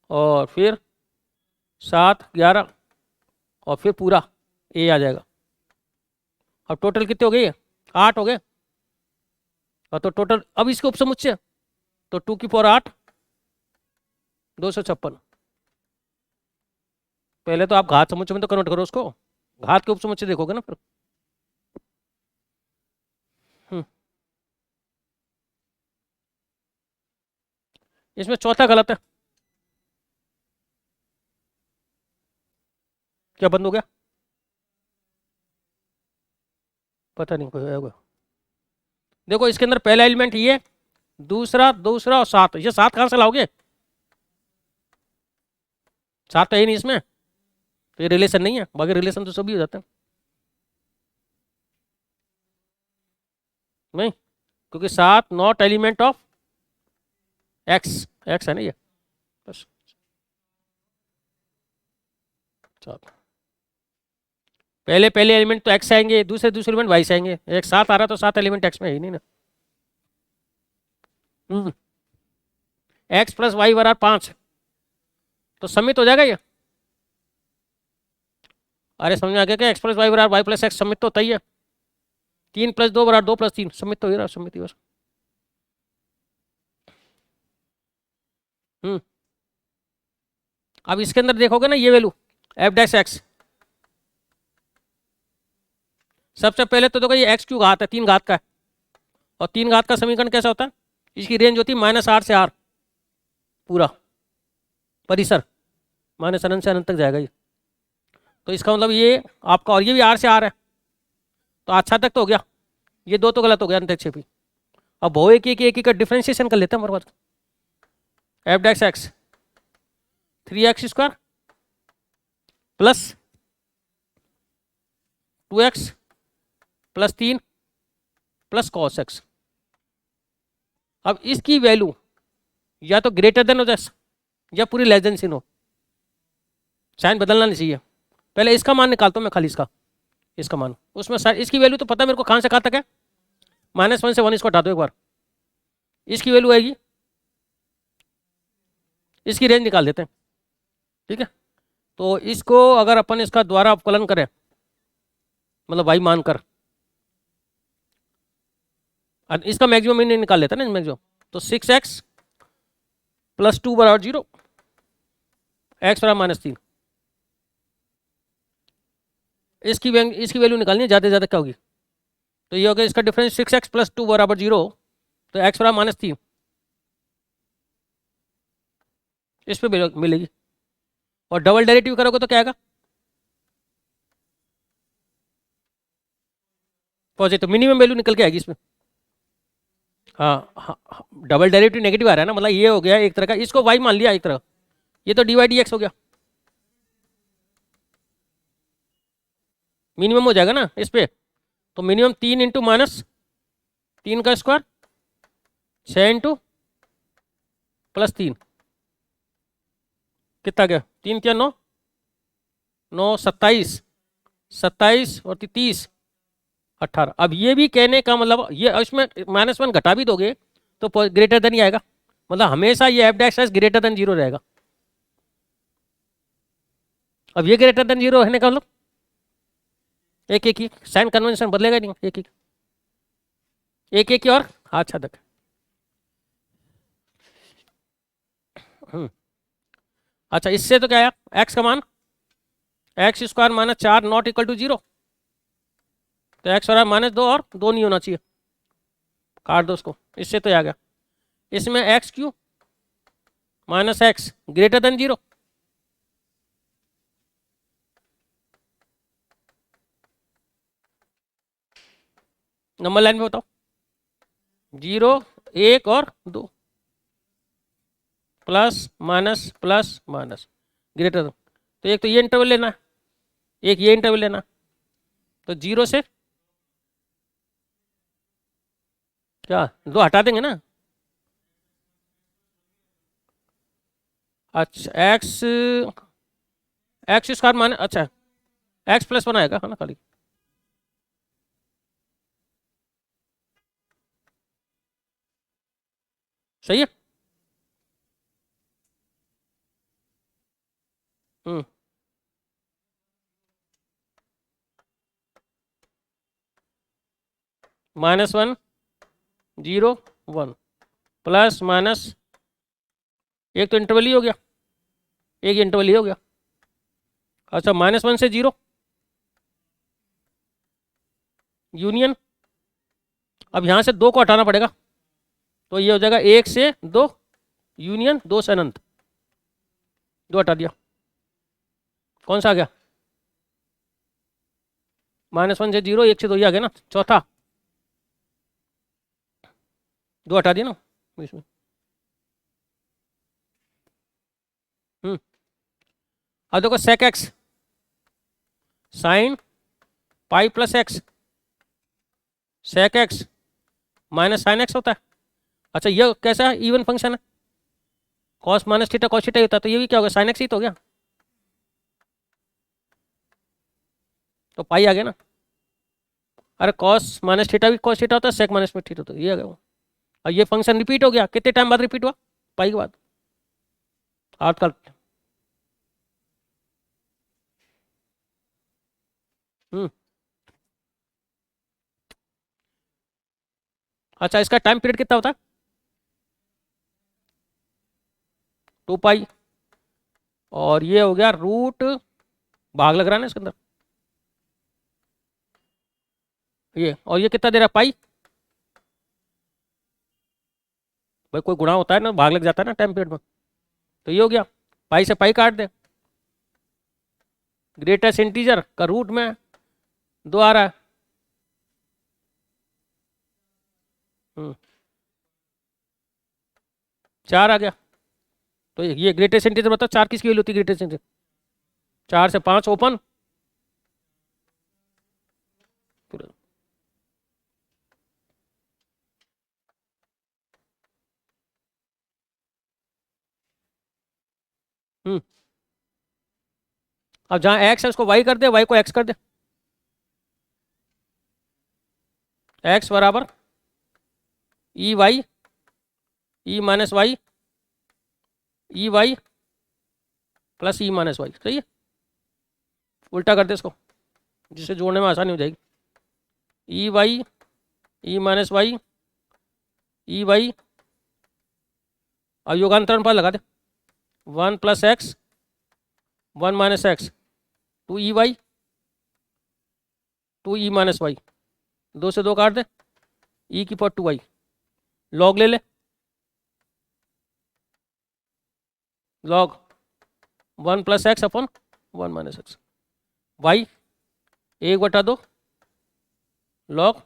और फिर 7 11, और फिर पूरा ए आ जाएगा। अब टोटल कितने हो गए, 8 हो गए, और तो टोटल अब इसके उपसमुच्चय तो 2 की पावर 8 256। पहले तो आप घात समुच्चय में तो कन्वर्ट करो उसको, घात के उपसमुच्चय देखोगे ना फिर। इसमें चौथा गलत है। क्या बंद हो गया? पता नहीं, कोई होगा। देखो इसके अंदर पहला एलिमेंट ये, दूसरा दूसरा और 7, ये 7 कहां से लाओगे? 7 तो है ही नहीं इसमें, तो ये रिलेशन नहीं है। बाकी रिलेशन तो सभी हो जाते हैं। नहीं, क्योंकि 7 not element of x, x है ना ये, बस। चलो, पहले पहले एलिमेंट तो एक्स आएंगे, दूसरे दूसरे एलिमेंट वाई से आएंगे। एक 7 आ रहा तो 7 एलिमेंट एक्स में है ही नहीं ना। एक्स प्लस वाई बराबर 5, तो समित हो जाएगा ये। अरे समझ में आ गया क्या? एक्स प्लस वाई बराबर वाई प्लस एक्स समित तो होता ही है। 3 प्लस 2 बराबर 2 प्लस 3 समित तो हो रहा, समित ही बस। हम्म अब इसके अंदर देखोगे ना ये वैल्यू एफ डैश एक्स, सबसे पहले तो देखो ये एक्स क्यू घात है, 3 घात का है। और 3 घात का समीकरण कैसा होता है? इसकी रेंज होती है -8 से r, पूरा परिसर माइनस अनंत से अनंत तक जाएगा ये। तो इसका मतलब ये आपका, और ये भी r से r है, तो अच्छा तक तो हो गया। ये दो तो गलत हो गया अंतक्षेपी। अब बहु एक का डिफ्रेंशिएशन कर लेते हैं हमारे पास। F dash x 3x² plus 2x plus 3 plus cos x। अब इसकी वैल्यू या तो ग्रेटर देन हो जाए या पूरी लेस देन साइन हो, साइन बदलना नहीं चाहिए। पहले इसका मान निकालता हूं मैं, खाली इसका मान, उसमें इसकी वैल्यू तो पता है मेरे को कहां से कहां तक है। -1 से 1 इसको हटा दो एक बार, इसकी वैल्यू आएगी, इसकी रेंज निकाल देते हैं। ठीक है, तो इसको अगर अपन इसका द्वारा अवकलन करें, मतलब वाई मानकर, इसका मैक्सिमम नहीं निकाल लेता ना मैक्सिमम, तो 6x प्लस 2 बराबर 0, x बराबर -3। इसकी वैल्यू निकालनी है, ज़्यादा से ज़्यादा क्या होगी, तो ये हो गया इसका डिफरेंस 6x प्लस 2 बराबर 0, तो x बराबर -3 इस पे मिलेगी। और डबल डेरिवेटिव करोगे तो क्या आएगा? पॉजिटिव, मिनिमम वैल्यू निकल के आएगी इसमें। हाँ हाँ, डबल डेरिवेटिव नेगेटिव आ रहा है ना, मतलब ये हो गया एक तरह का, इसको y मान लिया एक तरह, ये तो dy dx हो गया, मिनिमम हो जाएगा ना इस पे। तो मिनिमम 3 इंटू -3 का स्क्वायर, 6 इंटू +3, कितना गया? 3 क्या 9, 9 27, 27 और 30 18। अब ये भी कहने का मतलब, ये इसमें -1 घटा भी दोगे तो ग्रेटर देन ही आएगा, मतलब हमेशा ये F dash S greater than 0 रहेगा। अब ये ग्रेटर देन 0 रहने का मतलब एक एक ही साइन कन्वेंशन बदलेगा नहीं, एक एक ही और अच्छा तक। अच्छा, इससे तो क्या आया? एक्स का मान x² -4 नॉट इक्वल टू 0, तो एक्स बराबर -2 और 2 नहीं होना चाहिए, काट दो उसको, इससे तो आ गया। इसमें x³ -x greater than 0, number line में बताओ, 0 1 और 2, plus minus plus minus greater than. तो एक तो ये इंटरवल लेना, एक ये इंटरवल लेना, तो 0 से क्या 2 हटा देंगे ना। अच्छा x² मान, अच्छा x+1 आएगा है ना खाली। सही है। -1 0 1, प्लस माइनस, एक तो इंटरवल ही हो गया, एक इंटरवल ही हो गया। अच्छा -1 से 0 यूनियन, अब यहाँ से 2 को हटाना पड़ेगा, तो ये हो जाएगा 1 से 2 यूनियन 2 से अनंत, 2 हटा दिया, कौन सा आ गया? -1 से 0, 1 से 2 ही आ गया ना, चौथा 2 हटा दिया ना इसमें। अब देखो sec X sine pi plus X, sec X minus sine X होता है। अच्छा ये कैसा है? इवन फंक्शन है, cos minus theta cos theta होता है, तो ये भी क्या होगा? साइन एक्स ही तो हो गया, तो पाई आ गया ना। अरे कॉस माइनस थीटा भी कॉस थीटा होता है, सेक माइनस में थीटा होता है, ये आ गया। और ये फंक्शन रिपीट हो गया, कितने टाइम बाद रिपीट हुआ? पाई के बाद, आजकल। अच्छा इसका टाइम पीरियड कितना होता है? 2 पाई, और ये हो गया रूट, भाग लग रहा है ना इसके अंदर, ये, और ये कितना दे रहा है? पाई। भाई कोई गुणा होता है ना, भाग लग जाता है ना टाइम पीरियड में, तो ये हो गया, पाई से पाई काट दे, ग्रेटेस्ट इंटीजर का रूट में 2 आ रहा है। 4 आ गया, तो ये ग्रेटेस्ट इंटीजर बताओ, 4 किसकी वैल्यू होती है? ग्रेटेस्ट इंटीजर 4 से 5 ओपन, अब जहां एक्स है उसको वाई कर दे, वाई को एक्स कर दे, एक्स बराबर ई वाई, ई माइनस वाई, ई y plus e minus y, सही है। उल्टा कर दे इसको, जिससे जोड़ने में आसानी हो जाएगी। ई वाई, ई माइनस वाई, ई वाई, और योगांतरण पर लगा दे, 1 plus X 1 minus X, 2 E Y 2 E minus Y, 2 से 2 काट दे, ई की पावर 2 वाई, लॉग ले ले, log 1 plus x upon 1 minus x, Y 1/2 log,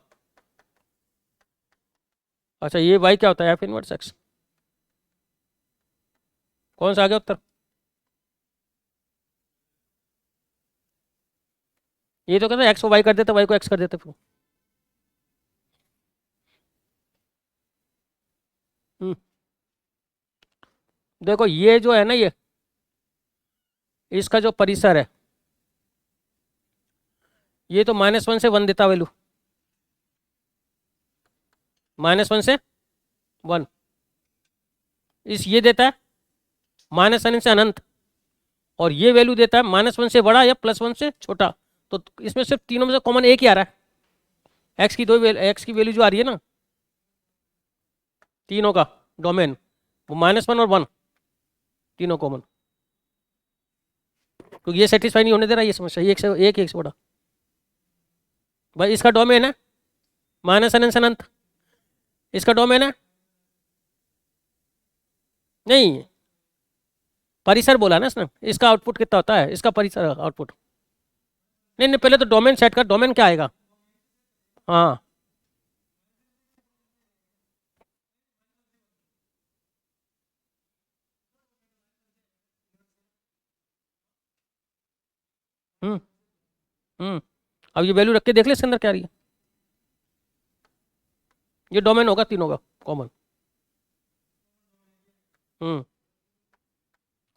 अच्छा ये वाई क्या होता है? एफ इनवर्स एक्स, कौन सा आ गया उत्तर? ये तो कहते हैं एक्स को वाई कर देते, वाई को एक्स कर देते फिर। देखो ये जो है ना, ये इसका जो परिसर है, ये तो -1 से 1 देता वैल्यू, -1 से 1, इस ये देता है -n से अनंत, और ये वैल्यू देता है -1 से बड़ा या +1 से छोटा, तो इसमें सिर्फ तीनों में से कॉमन एक ही आ रहा है, एक्स की एक्स की वैल्यू जो आ रही है ना, तीनों का डोमेन, वो -1 और 1 तीनों कॉमन, क्योंकि ये सेटिस्फाई नहीं होने दे रहा ये समस्या, एक से बड़ा। भाई इसका डोमेन है -n से अनंत, इसका डोमेन है, नहीं परिसर बोला ना इसने, इसका आउटपुट कितना होता है? इसका परिसर आउटपुट, नहीं नहीं पहले तो डोमेन सेट कर, डोमेन क्या आएगा? हाँ हम्म हम्म अब ये वैल्यू रख के देख ले इसके अंदर क्या आ रही है, ये डोमेन होगा तीनों का कॉमन,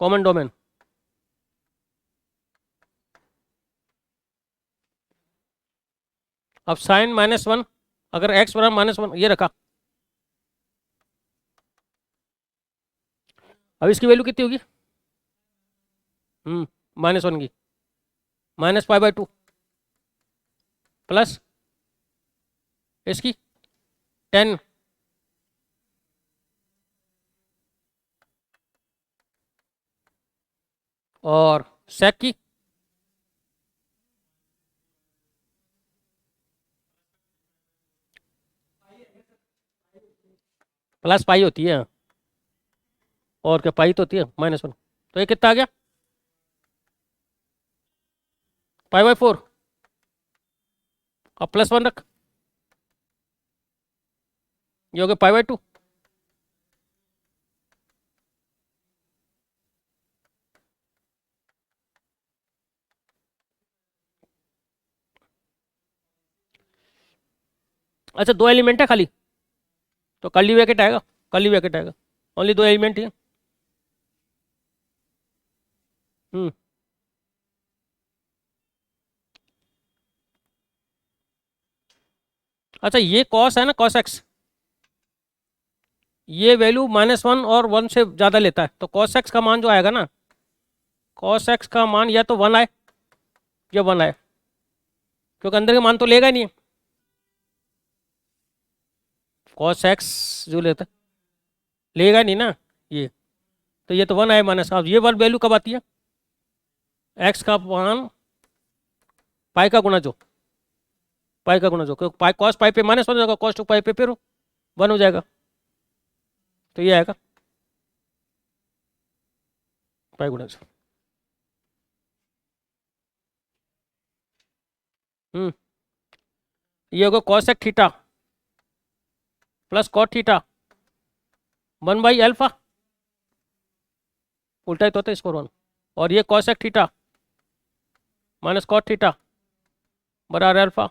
कॉमन डोमेन। अब साइन -1, अगर एक्स बराबर -1 ये रखा, अब इसकी वैल्यू कितनी होगी? -1 की, -π/2 प्लस इसकी 10 और सेक की प्लस पाई होती है, और क्या पाई तो होती है -1। तो ये कितना आ गया, π/4। अब +1 रख, ये हो गया π/2। अच्छा, 2 एलिमेंट है खाली, तो कर्ली ब्रैकेट आएगा, कर्ली ब्रैकेट आएगा, ओनली 2 एलिमेंट ही है। हम्म अच्छा, ये कॉस है ना, कॉस एक्स, ये वैल्यू -1 और 1 से ज़्यादा लेता है, तो कॉस एक्स का मान जो आएगा ना, कॉस एक्स का मान या तो 1 आए या 1 आए, क्योंकि अंदर के मान तो लेगा ही नहीं, कॉस एक्स जो लेता लेगा नहीं ना ये, तो ये तो 1 आए माइनस। अब ये 1 वैल्यू कब आती है, एक्स का मान पाई का गुना जो, पाई का गुना जो, क्योंकि पाई कॉस पाई पे -1 हो जाएगा, कॉस 2 पाई पे फिर 1 हो जाएगा, तो ये आएगा पाई गुना जो। ये होगा cos x theta plus cot theta 1/α, उल्टा ही तो होता है स्कोर 1, और ये cos x theta minus cot theta बराबर अल्फा,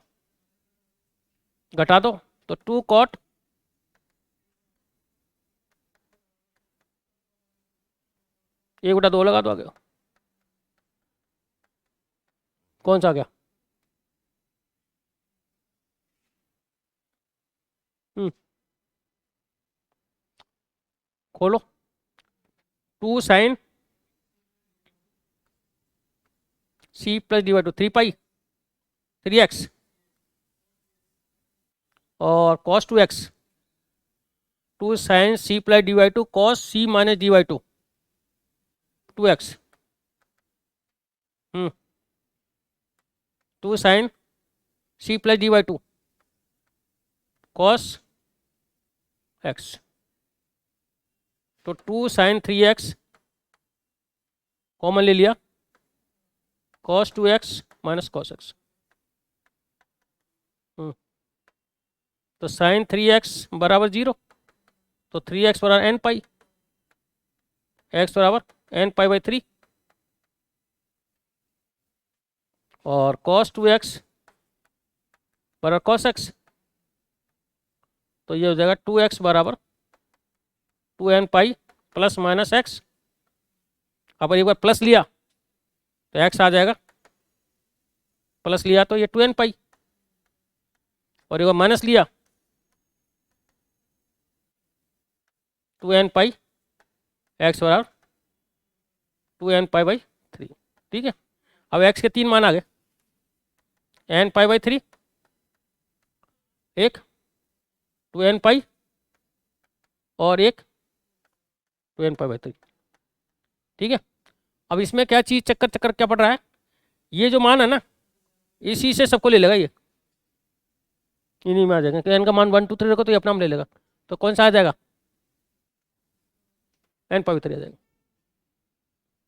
घटा दो तो 2 कॉट 1/2 लगा दो आगे, कौन सा आ गया, खोलो, 2 sin c plus D by 3x और cos 2x, 2 sin c plus D by 2 cos c minus D by 2x, 2 sin c plus D by 2 cos x, तो 2 sin 3x कॉमन ले लिया, cos 2x minus cos x, तो sin 3x बराबर 0, तो 3x बराबर n पाई, x बराबर n π/3, और cos 2x बराबर cos x, तो ये हो जाएगा 2x बराबर 2n pi plus minus x, अब एक बार प्लस लिया तो x आ जाएगा, प्लस लिया तो ये 2n पाई, और एक बार माइनस लिया 2n पाई, x बराबर 2n π/3, ठीक है। अब x के 3 मान आ गए, n π/3, एक 2n पाई और एक 2n π/3, ठीक है। अब इसमें क्या चीज चक्कर चक्कर क्या पड़ रहा है, ये जो मान है ना, इसी से सबको ले लेगा, ये इन्हीं में आ जाएगा, n का मान 1 2 3 रखो तो ये अपना हम ले लेगा, तो कौन सा आ जाएगा, n π/3 आ जाएगा,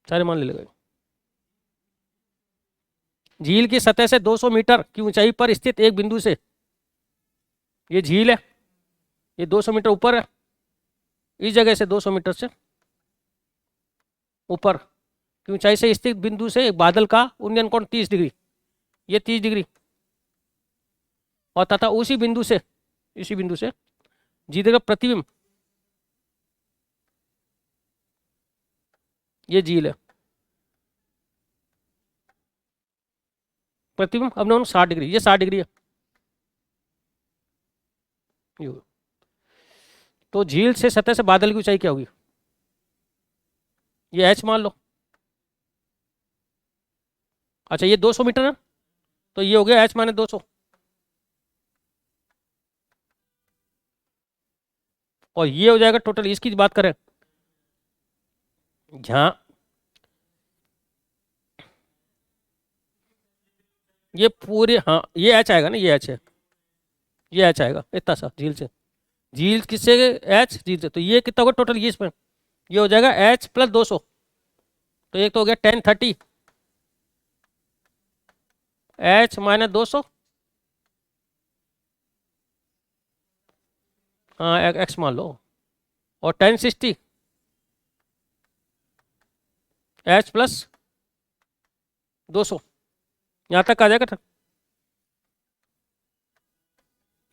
सारे मान ले लेगा। झील की सतह से 200 मीटर की ऊंचाई पर स्थित एक बिंदु से, ये झील है, ये 200 मीटर ऊपर है, इस जगह से 200 मीटर से ऊपर की ऊंचाई से स्थित बिंदु से एक बादल का उन्नयन कोण 30 डिग्री, ये 30 डिग्री, और तथा उसी बिंदु से, इसी बिंदु से जीतेगा प्रतिबिंब, ये झील है, प्रतिबिंब अब ना 60 डिग्री, ये 60 डिग्री है, तो झील से सतह से बादल की ऊंचाई क्या होगी, ये h मान लो, अच्छा ये 200 मीटर है, तो ये हो गया h माइनस 200, और ये हो जाएगा टोटल, इसकी बात करें जहां ये पूरे, हाँ ये एच आएगा ना, ये एच है, ये एच आएगा इतना सा झील से। झील किससे? एच झील से। तो ये कितना होगा टोटल? ये इसमें ये हो जाएगा एच प्लस 200। तो एक तो हो गया 1030 एच माइनस 200, हाँ एक्स मान लो, और 1060 एच प्लस 200, यहाँ तक आ जाएगा।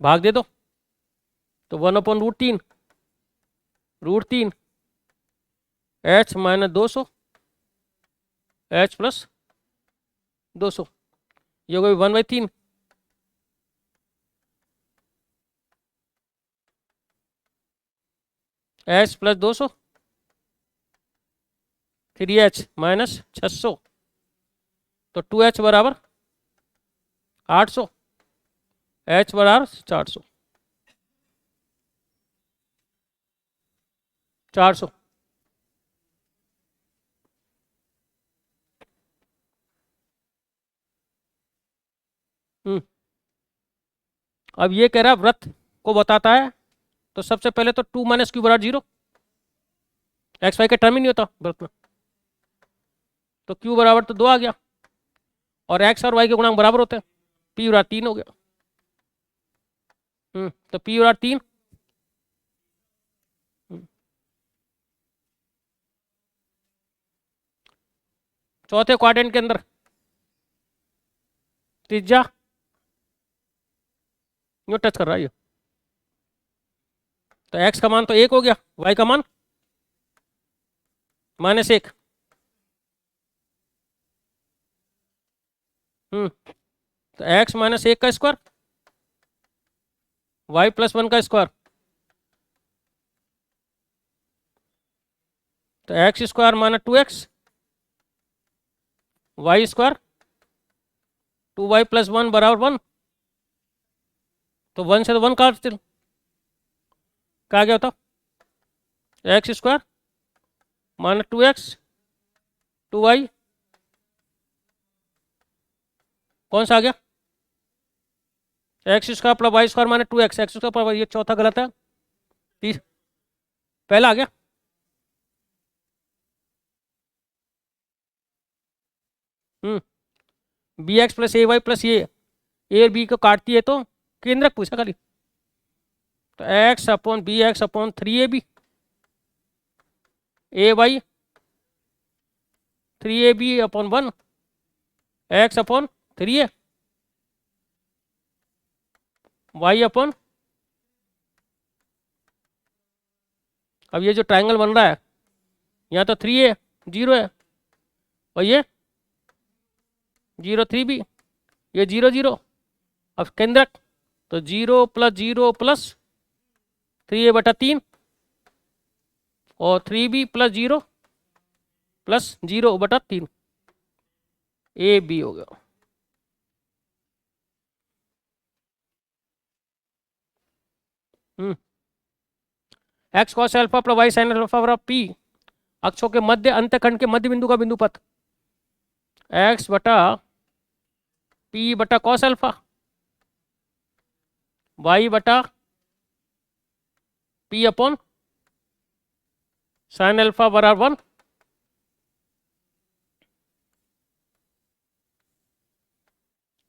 भाग दे दो, तो 1/√3, √3 एच माइनस 200 एच प्लस 200, ये हो गई 1/3। एच प्लस 200 3h माइनस 600, तो 2h बराबर 800, h बराबर 400, 400। अब ये कह रहा वृत्त को बताता है, तो सबसे पहले तो 2 माइनस क्यू बराबर 0, एक्स वाई का टर्म ही नहीं होता वृत्त में, तो क्यू बराबर तो 2 आ गया, और एक्स और वाई के गुणांक बराबर होते हैं, पी बराबर 3 हो गया। तो पी बराबर 3, चौथे क्वाड्रेंट के अंदर त्रिज्या यूं टच कर रहा है ये, तो एक्स का मान तो 1 हो गया, वाई का मान -1। तो एक्स -1 का स्क्वायर, वाई +1 का स्क्वायर, तो X square minus 2x, Y square 2y + 1 बराबर 1, तो 1 से तो 1 काट दो, क्या गया होता? X square minus 2x 2y, कौन सा आ गया? X square plus Y square minus 2x, X square plus, ये चौथा गलत है, पहला आ गया। B X plus A Y plus A और बी को काटती है तो केंद्रक पूछा खाली, तो x upon b x upon 3ab, a y 3ab upon 1, x upon 3a, y upon, अब ये जो ट्राइंगल बन रहा है यहाँ तो 3a 0 है, और ये 0 3b, ये 0 0, अब केंद्रक तो 0 + 0 + 3a/3, और 3b + 0 + 0/3, ए बी हो गया। X cos alpha + y sin alpha बराबर p, अक्षों के मध्य अंतखंड के मध्य बिंदु का बिंदु पथ, x बटा p बटा cos अल्फा, y बटा p अपॉन sin अल्फा बराबर 1,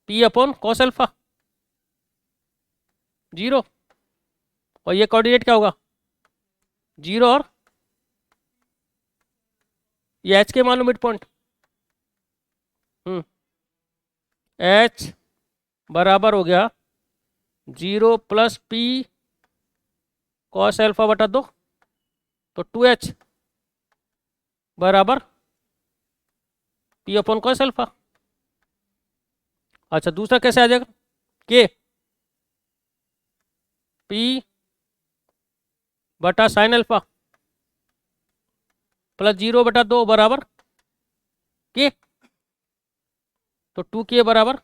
p अपॉन cos अल्फा 0, और ये कोऑर्डिनेट क्या होगा? 0, और ये h के मान लो मिड पॉइंट, h बराबर हो गया 0 + p cos अल्फा बटा 2, तो 2h बराबर p अपॉन cos अल्फा। अच्छा दूसरा कैसे आ जाएगा? k p बटा sin अल्फा प्लस 0/2 बराबर k, तो 2k बराबर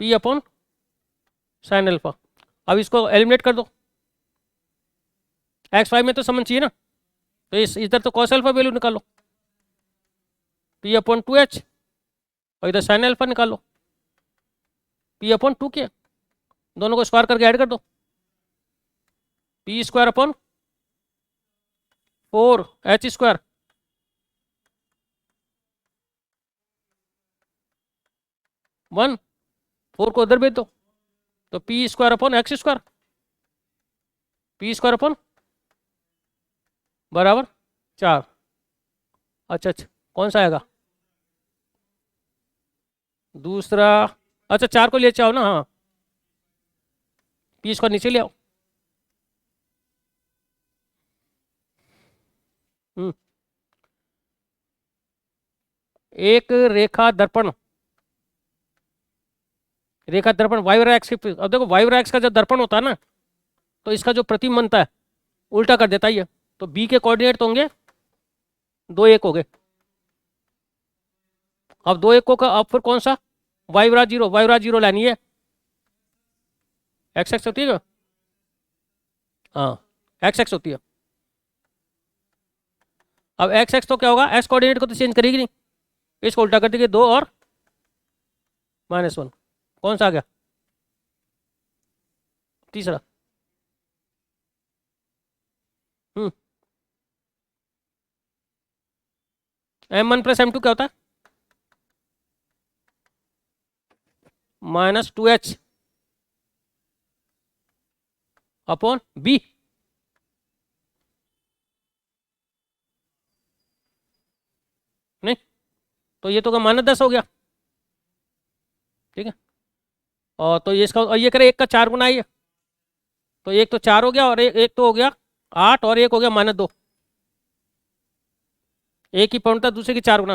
p अपॉन sin अल्फा। अब इसको एलिमिनेट कर दो, एक्स वाई में तो समझ चाहिए ना, तो इस इधर तो cos अल्फा वैल्यू निकालो, p अपॉन 2h, और इधर साइन अल्फा निकालो, पी अपॉन 2 के, दोनों को स्क्वायर करके ऐड कर दो, P square upon 4 H square, one, 4 को उधर भेज दो, तो P square upon x square, P square upon बराबर 4। अच्छा अच्छा, कौन सा आएगा दूसरा? अच्छा 4 को ले चाहो ना, हाँ, पी स्क्वायर नीचे ले आओ। एक रेखा दर्पण, रेखा दर्पण वाई और एक्स के, अब देखो वाई और एक्स का जब दर्पण होता है ना, तो इसका जो प्रतिबिंब बनता है उल्टा कर देता है ये, तो बी के कोऑर्डिनेट तो होंगे 2 1 हो गए। अब 2 1 को का अब फिर कौन सा, वाई बराबर 0, वाई बराबर 0 लानी है, एक्स एक्स होती है क्या? हाँ एक्स एक्स होती है। अब एक्स एक्स तो क्या होगा, एक्स कोऑर्डिनेट को तो चेंज करेगी नहीं, इसको उल्टा कर देंगे 2 और -1, कौन सा आ गया तीसरा? m1 प्लस m2 क्या होता है, -2h अपॉन बी, नहीं तो ये तो का -10 हो गया, ठीक है। और तो ये इसका, और ये करे 1 का 4 गुना, ये तो 1 तो 4 हो गया, और एक तो हो गया 8, और 1 हो गया -2, एक ही पॉइंट था, दूसरे की 4 गुना,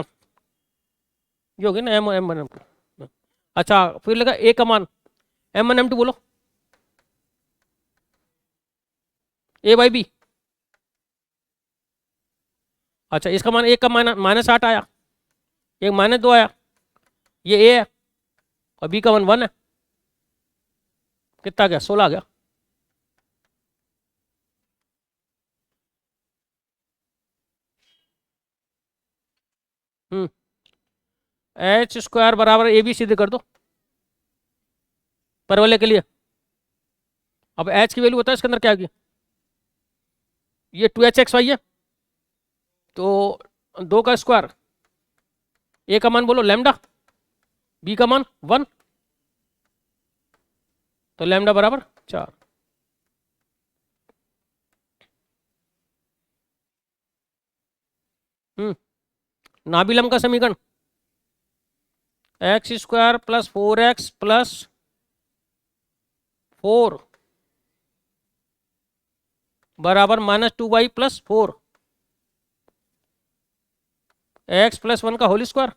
ये होगी ना m1 m2। अच्छा फिर लगा ए का मान, m1 m2 बोलो, ए बाई बी। अच्छा इसका मान, एक का -8 आया, एक -2 आया, ये ए है, और बी का मान 1 है, कितना गया 16 आ गया। एच स्क्वायर बराबर ए बी सीधे कर दो परवलय के लिए। अब एच की वैल्यू होता है इसके अंदर क्या होगी, ये 2h(x,y) है, तो 2 का स्क्वायर, ए का मान बोलो लैम्डा, बी का मान 1, तो लैम्डा बराबर 4। नाभिलम का समीकरण x square plus 4x plus 4 बराबर -2y प्लस 4, एक्स प्लस 1 का होल स्क्वायर,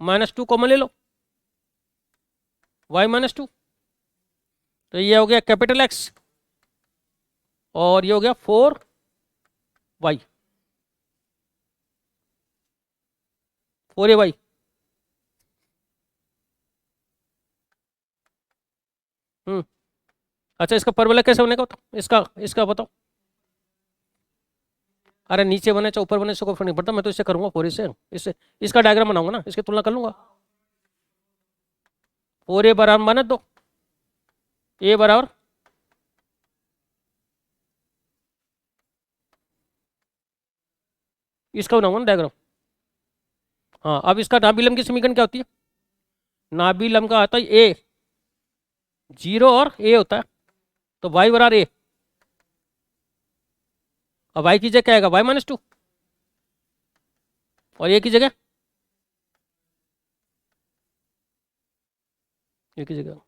-2 कॉमन ले लो, y -2, तो ये हो गया कैपिटल एक्स, और ये हो गया 4y, 4ay। अच्छा इसका परवलय कैसे बनेगा बताओ, इसका इसका बताओ। अरे नीचे बने चाहे ऊपर बने, इसको कोई फर्क नहीं पड़ता, मैं तो इससे करूंगा पूरी से, इससे इसका डायग्राम बनाऊंगा ना, इसकी तुलना कर लूंगा। 4a बराबर -2, ए बराबर इसका बनाऊंगा ना डायग्राम। हाँ अब इसका नाभिलम की समीकरण क्या होती है, नाभिलम का आता है ए 0 और ए होता है, तो y बराबर ए, और y की जगह क्या आएगा y-2, और ए की जगह ए की जगह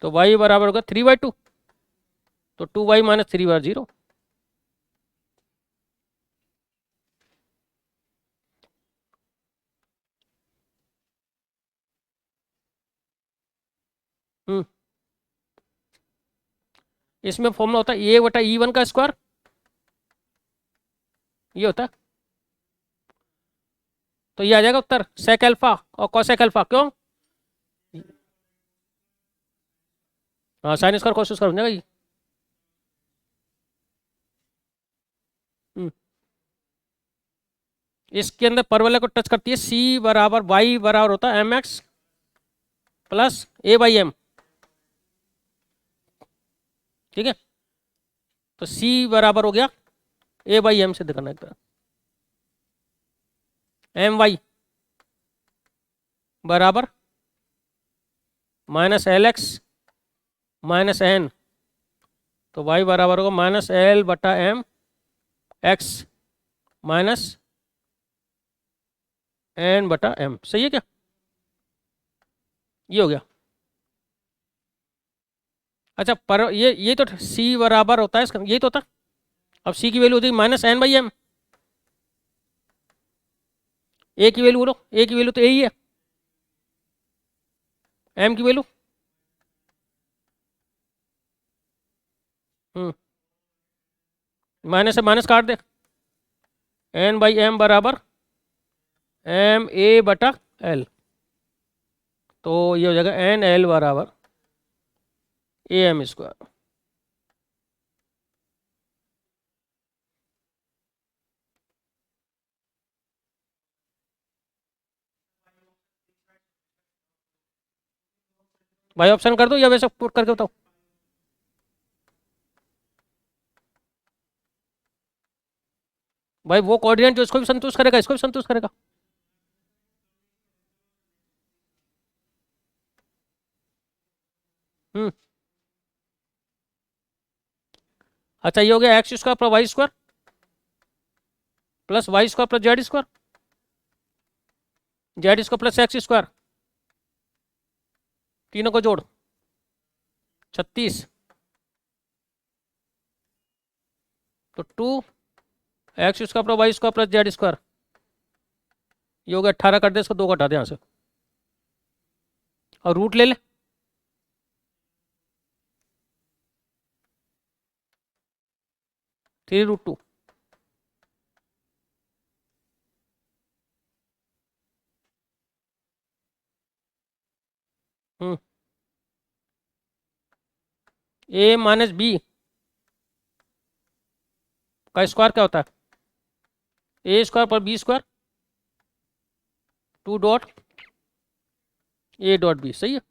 तो y बराबर होगा 3/2, तो 2y - 3 बराबर 0। इसमें फॉर्मूला होता है a/e1 का स्क्वायर, ये होता है, तो ये आ जाएगा उत्तर सेक अल्फा और कोसेक अल्फा, क्यों? हाँ साइन स्क्वायर कोस स्क्वायर हो जाएगा ये। इसके अंदर परवलय को टच करती है, सी बराबर वाई बराबर होता है M X plus A by M, ठीक है। तो सी बराबर हो गया ए बाई एम से दिखाना एक तरह, एम वाई बराबर minus L X minus N, तो वाई बराबर होगा माइनस एल बटा एम एक्स माइनस एन बटा एम, सही है क्या? ये हो गया। अच्छा पर ये तो सी बराबर होता है इसका, ये तो होता। अब सी की वैल्यू होती है माइनस एन बाई एम, ए की वैल्यू बोलो, ए की वैल्यू तो ए ही है, एम की वैल्यू माइनस से माइनस काट दे, एन बाई एम बराबर एम ए बटा एल, तो ये हो जाएगा एन एल बराबर ए एम स्क्वायर। भाई ऑप्शन कर दो या वैसे पुट करके बताओ। भाई वो कोऑर्डिनेट जो इसको भी संतुष्ट करेगा इसको भी संतुष्ट करेगा। हम्म। अच्छा ये हो गया X square plus Y square plus Y square plus Z square, Z square plus X square, तीनों को जोड़ 36, तो 2 X square plus Y square plus Z square, ये हो गया 18 कर दे, इसको 2 घटा दे यहाँ से और रूट ले ले, three root two, a minus b का स्क्वायर क्या होता है, ए स्क्वायर पर b square 2 dot a dot b, सही है।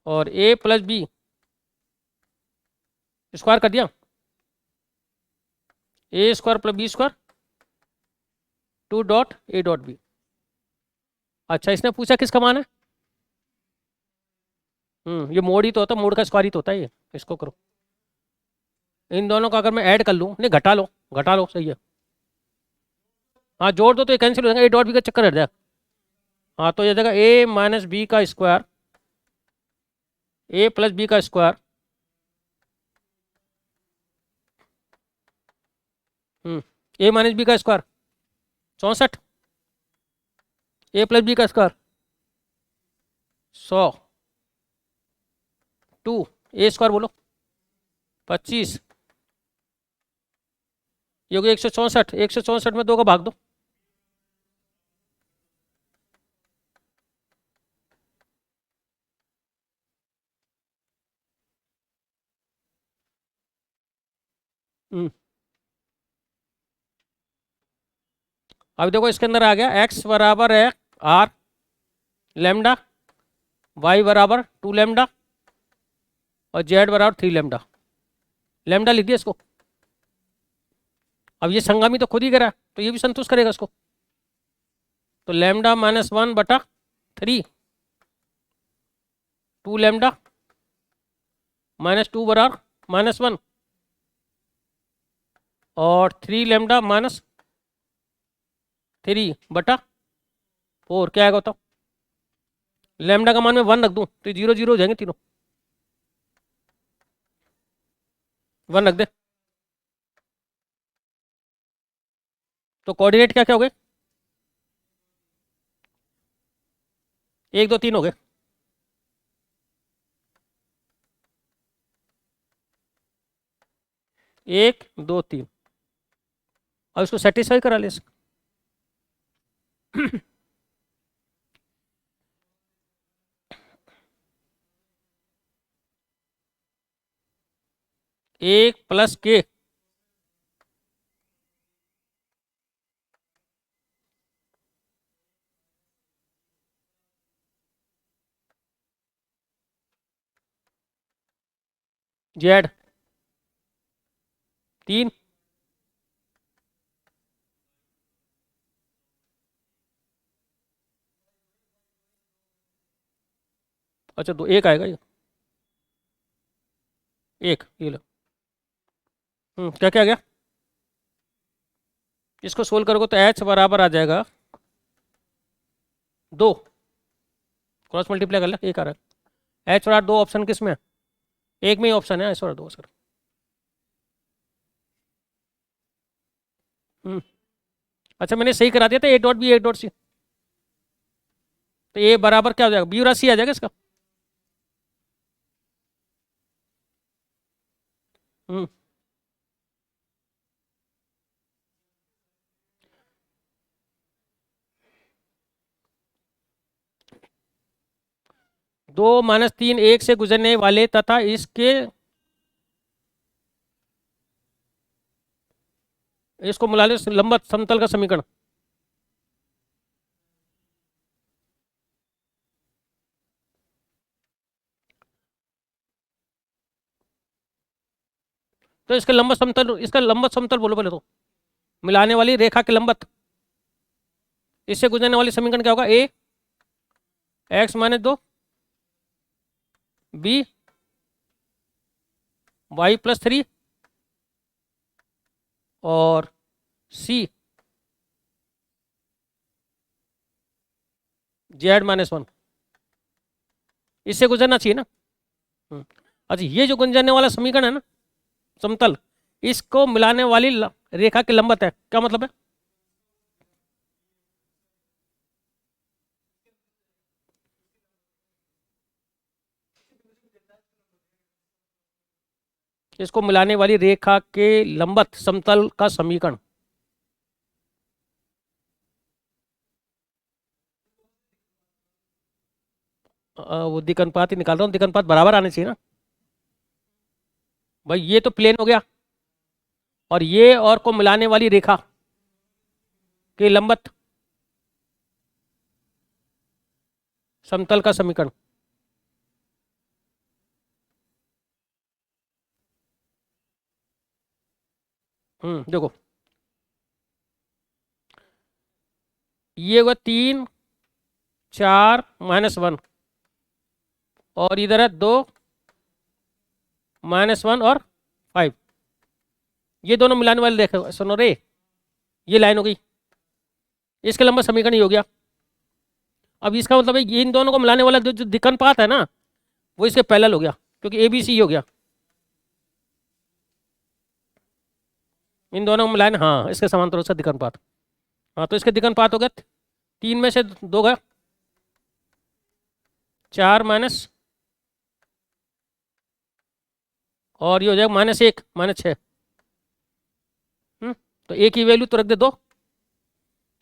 और ए प्लस बी स्क्वायर कर दिया, a square plus b square 2 dot a dot b. अच्छा इसने पूछा किसका मान है, ये मोड ही तो होता है, मोड का स्क्वायर ही तो होता है ये, इसको करो। इन दोनों का अगर मैं ऐड कर लूँ, नहीं घटा लो सही है। हाँ जोड़ दो तो ये कैंसिल हो जाएगा, ए डॉट बी का चक्कर हट जाएगा। हाँ तो ये जाएगा ए माइनस बी का स्क्वायर ए प्लस बी का स्क्वायर, ए माइनस बी का स्क्वायर 64, ए प्लस बी का स्क्वायर 100, 2 ए स्क्वायर बोलो 25, ये हो गया 164, 164 में 2 का भाग दो, अब देखो इसके अंदर आ गया एक्स बराबर है आर लेमडा, वाई बराबर 2 लेमडा और जेड बराबर 3 लेमडा, लेमडा लिख दिया इसको। अब ये संगामी तो खुद ही करा तो ये भी संतुष्ट करेगा इसको, तो लेमडा माइनस 1 बटा 3, 2 लेमडा माइनस 2 बराबर माइनस 1 और 3 लेमडा माइनस 3 बटा 4, क्या आएगा बताओ। लेमडा का मान में 1 रख दूं तो 0 0 हो जाएंगे तीनों, 1 रख दे, तो कोऑर्डिनेट क्या क्या हो गए, 1 2 3 हो गए। एक दो तीन, और इसको सेटिस्फाई करा ले एक प्लस के जेड 3, अच्छा 2, 1 आएगा ये, 1 ये लो। क्या क्या आ गया? इसको सोल्व करोगे तो एच बराबर आ जाएगा 2, क्रॉस मल्टीप्लाई कर ले, 1 आ रहा है। एच बराबर 2 ऑप्शन किस में है? एक में ही ऑप्शन है एच बराबर 2 सर। अच्छा मैंने सही करा दिया था, A dot B A dot C, तो ए बराबर क्या हो जाएगा? बी और सी आ जाएगा इसका। हम्म 2 - 3 1 से गुजरने वाले तथा इसके, इसको मिला ले लंबवत समतल का समीकरण। तो इसका लंबवत समतल, इसका लंबवत समतल बोलो पहले तो, मिलाने वाली रेखा के लंबवत, इससे गुजरने वाली समीकरण क्या होगा? ए x - 2 बी y+3 और सी z-1, इससे गुजरना चाहिए ना। अच्छा ये जो गुजरने वाला समीकरण है ना समतल, इसको मिलाने वाली रेखा के लंबवत है, क्या मतलब है? इसको मिलाने वाली रेखा के लंबवत समतल का समीकरण। वो दिक्कत ही निकाल रहा हूँ, दिक्कत बराबर आने चाहिए ना भाई। ये तो प्लेन हो गया, और ये और को मिलाने वाली रेखा के लंबवत समतल का समीकरण। देखो ये हुआ 3 4 -1, और इधर है 2 -1 और 5, ये दोनों मिलाने वाले देखो सुनो रे, ये लाइन हो गई, इसके लंबा समीकरण ही हो गया। अब इसका मतलब है ये इन दोनों को मिलाने वाला जो दिक्कत है ना, वो इसके पैरेलल हो गया, क्योंकि ए बी सी हो गया, इन दोनों को मिलाने, हाँ इसके समांतर उसका दिक्कत। हाँ तो इसके दिक्कत हो गया, 3 में से 2 गया, 4 माइनस, और ये हो जाएगा -1 -6। तो ए की वैल्यू तो रख दे 2,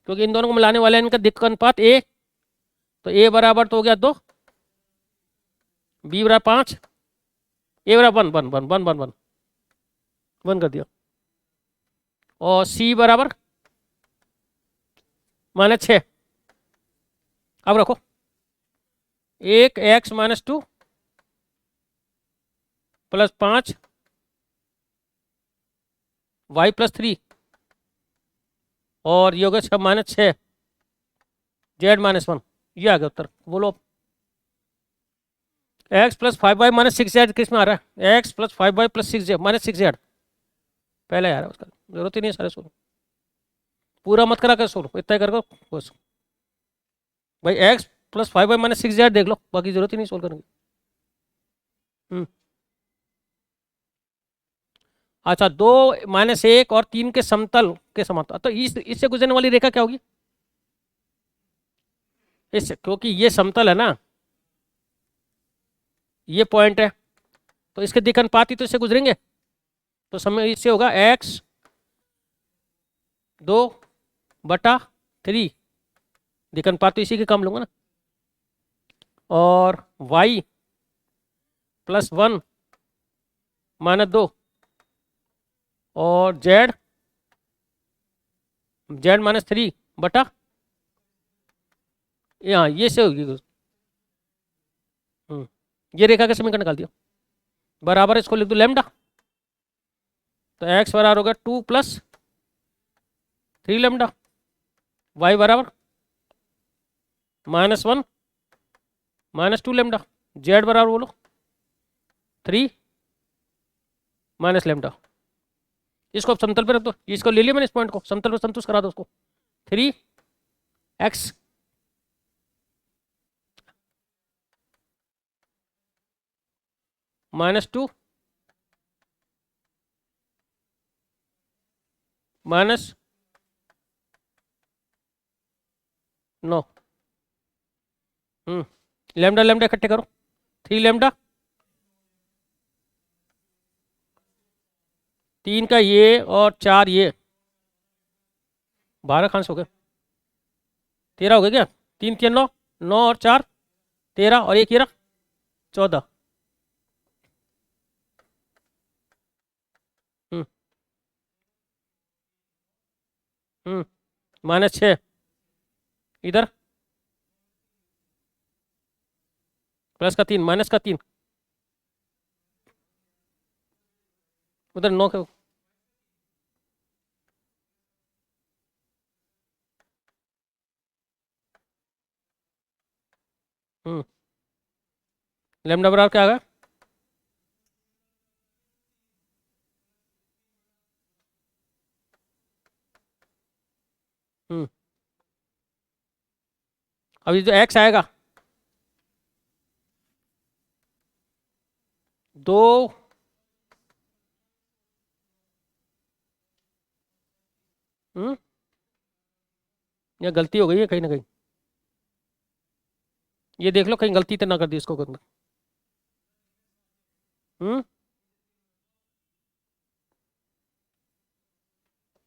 क्योंकि इन दोनों को मिलाने वाले इनका दिक्कत ए, तो ए बराबर तो हो गया 2, बी बराबर 5, ए बराबर 1 1 1 1 1 1 1 कर दिया, और सी बराबर -6। अब रखो 1 x-2 +5 y+3, और ये होगा -6 z-1, ये आ गया उत्तर। बोलो अब x + 5y - 6z किस में आ रहा है? x + 5y + 6z -6z पहले आ रहा है, उसका जरूरत ही नहीं है सारे सोलो, पूरा मत करा कर सोलो, इतना ही कर बस भाई। x + 5y - 6z देख लो, बाकी जरूरत ही नहीं सोल्व करने की। अच्छा 2 -1 और 3 के समतल के समांतर, तो इससे गुजरने वाली रेखा क्या होगी? इससे, क्योंकि ये समतल है ना, ये पॉइंट है, तो इसके दिक्कत ही तो इससे गुजरेंगे, तो समय इससे होगा x2/3, दिक्कत तो इसी के कम लूंगा ना, और y +1 - 2, और z-3 बटा, यहाँ ये से होगी। ये रेखा का समीकरण निकाल दिया, बराबर इसको लिख दो लेमडा, तो एक्स बराबर होगा 2 + 3 लेमडा, वाई बराबर -1 -2 लेमडा, जेड बराबर बोलो 3 लेमडा। इसको अब समतल पे रख दो, इसको ले लिया मैंने, इस पॉइंट को समतल पे संतुष्ट करा दो उसको, 3x -2 -9। लेमडा लेमडा इकट्ठे करो, 3 लेमडा, 3 का ये और 4 ये, 12 कहाँ से हो गए, 13 हो गए क्या, 3 3 9, 9 और 4 13 और एक ये रहा 14। -6 इधर, प्लस का 3 माइनस का 3 उधर 9 के। लेमडा बराबर क्या आ गया, अभी जो एक्स आएगा 2 या गलती हो गई है कहीं ना कहीं, ये देख लो कहीं गलती तो ना कर दी इसको करना।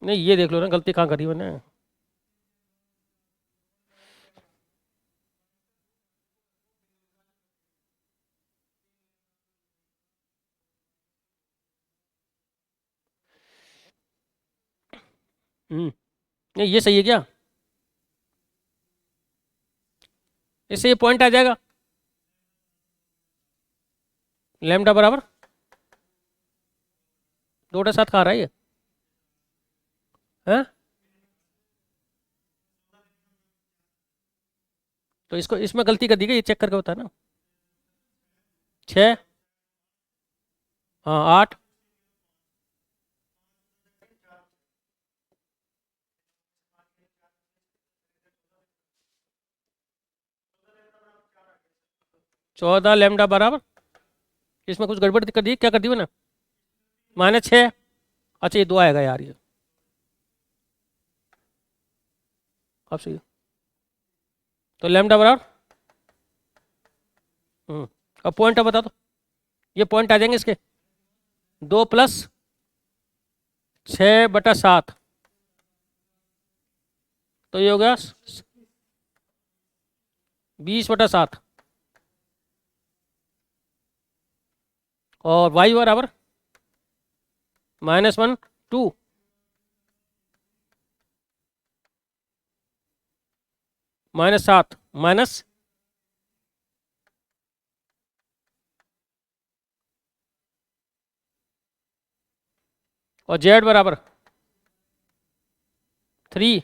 नहीं ये देख लो ना गलती कहाँ करी मैंने। नहीं ये सही है क्या, इससे ये पॉइंट आ जाएगा लैम्डा बराबर 2.7 कहाँ आ रहा है ये, है? तो इसको इसमें गलती कर दी गई, ये चेक करके होता है ना। 6 हाँ 8 14 लैम्डा बराबर, इसमें कुछ गड़बड़ कर दी, क्या कर दी मैंने, -6। अच्छा ये 2 आएगा यार ये, अब सही है। तो लैम्डा बराबर अब पॉइंट अब बता दो, ये पॉइंट आ जाएंगे इसके 2 + 6/7, तो ये हो गया 20/7, और y बराबर -1 2 -7 माइनस और z बराबर 3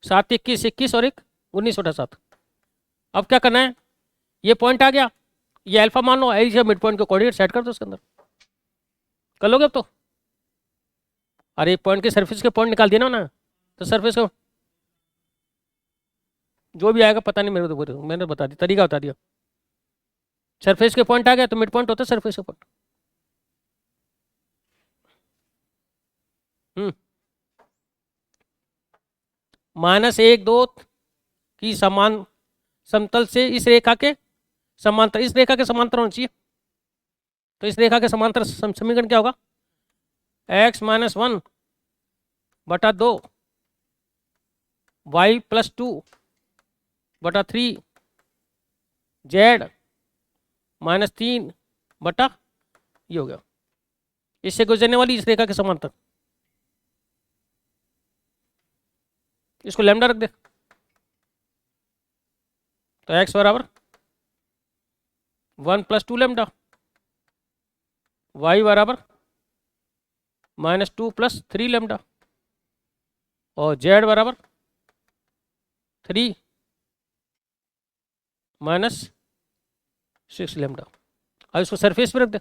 7 21 21 और 1 19/7। अब क्या करना है, ये पॉइंट आ गया, ये अल्फा मान लो, ऐसे मिड पॉइंट को कोऑर्डिनेट सेट कर दो उसके अंदर, कर लोगे अब तो। अरे पॉइंट के सरफेस के पॉइंट निकाल दिया ना, तो सरफेस को जो भी आएगा पता नहीं, मेरे को मैंने बता दिया, तरीका बता दिया। सरफेस के पॉइंट आ गया तो मिड पॉइंट होता है सरफेस के पॉइंट। -1 2 की समान समतल से इस रेखा के समांतर, इस रेखा के समांतर होना चाहिए, तो इस रेखा के समांतर समीकरण क्या होगा, x - 1/2 y + 2/3 z -3 ये हो गया, इससे गुजरने वाली इस रेखा के समांतर, इसको लैम्डा रख दे, तो x बराबर 1 + 2 लैम्डा, y बराबर -2 + 3 लैम्डा, और z बराबर 3 - 6 लैम्डा। अब इसको सरफेस पे रख दे,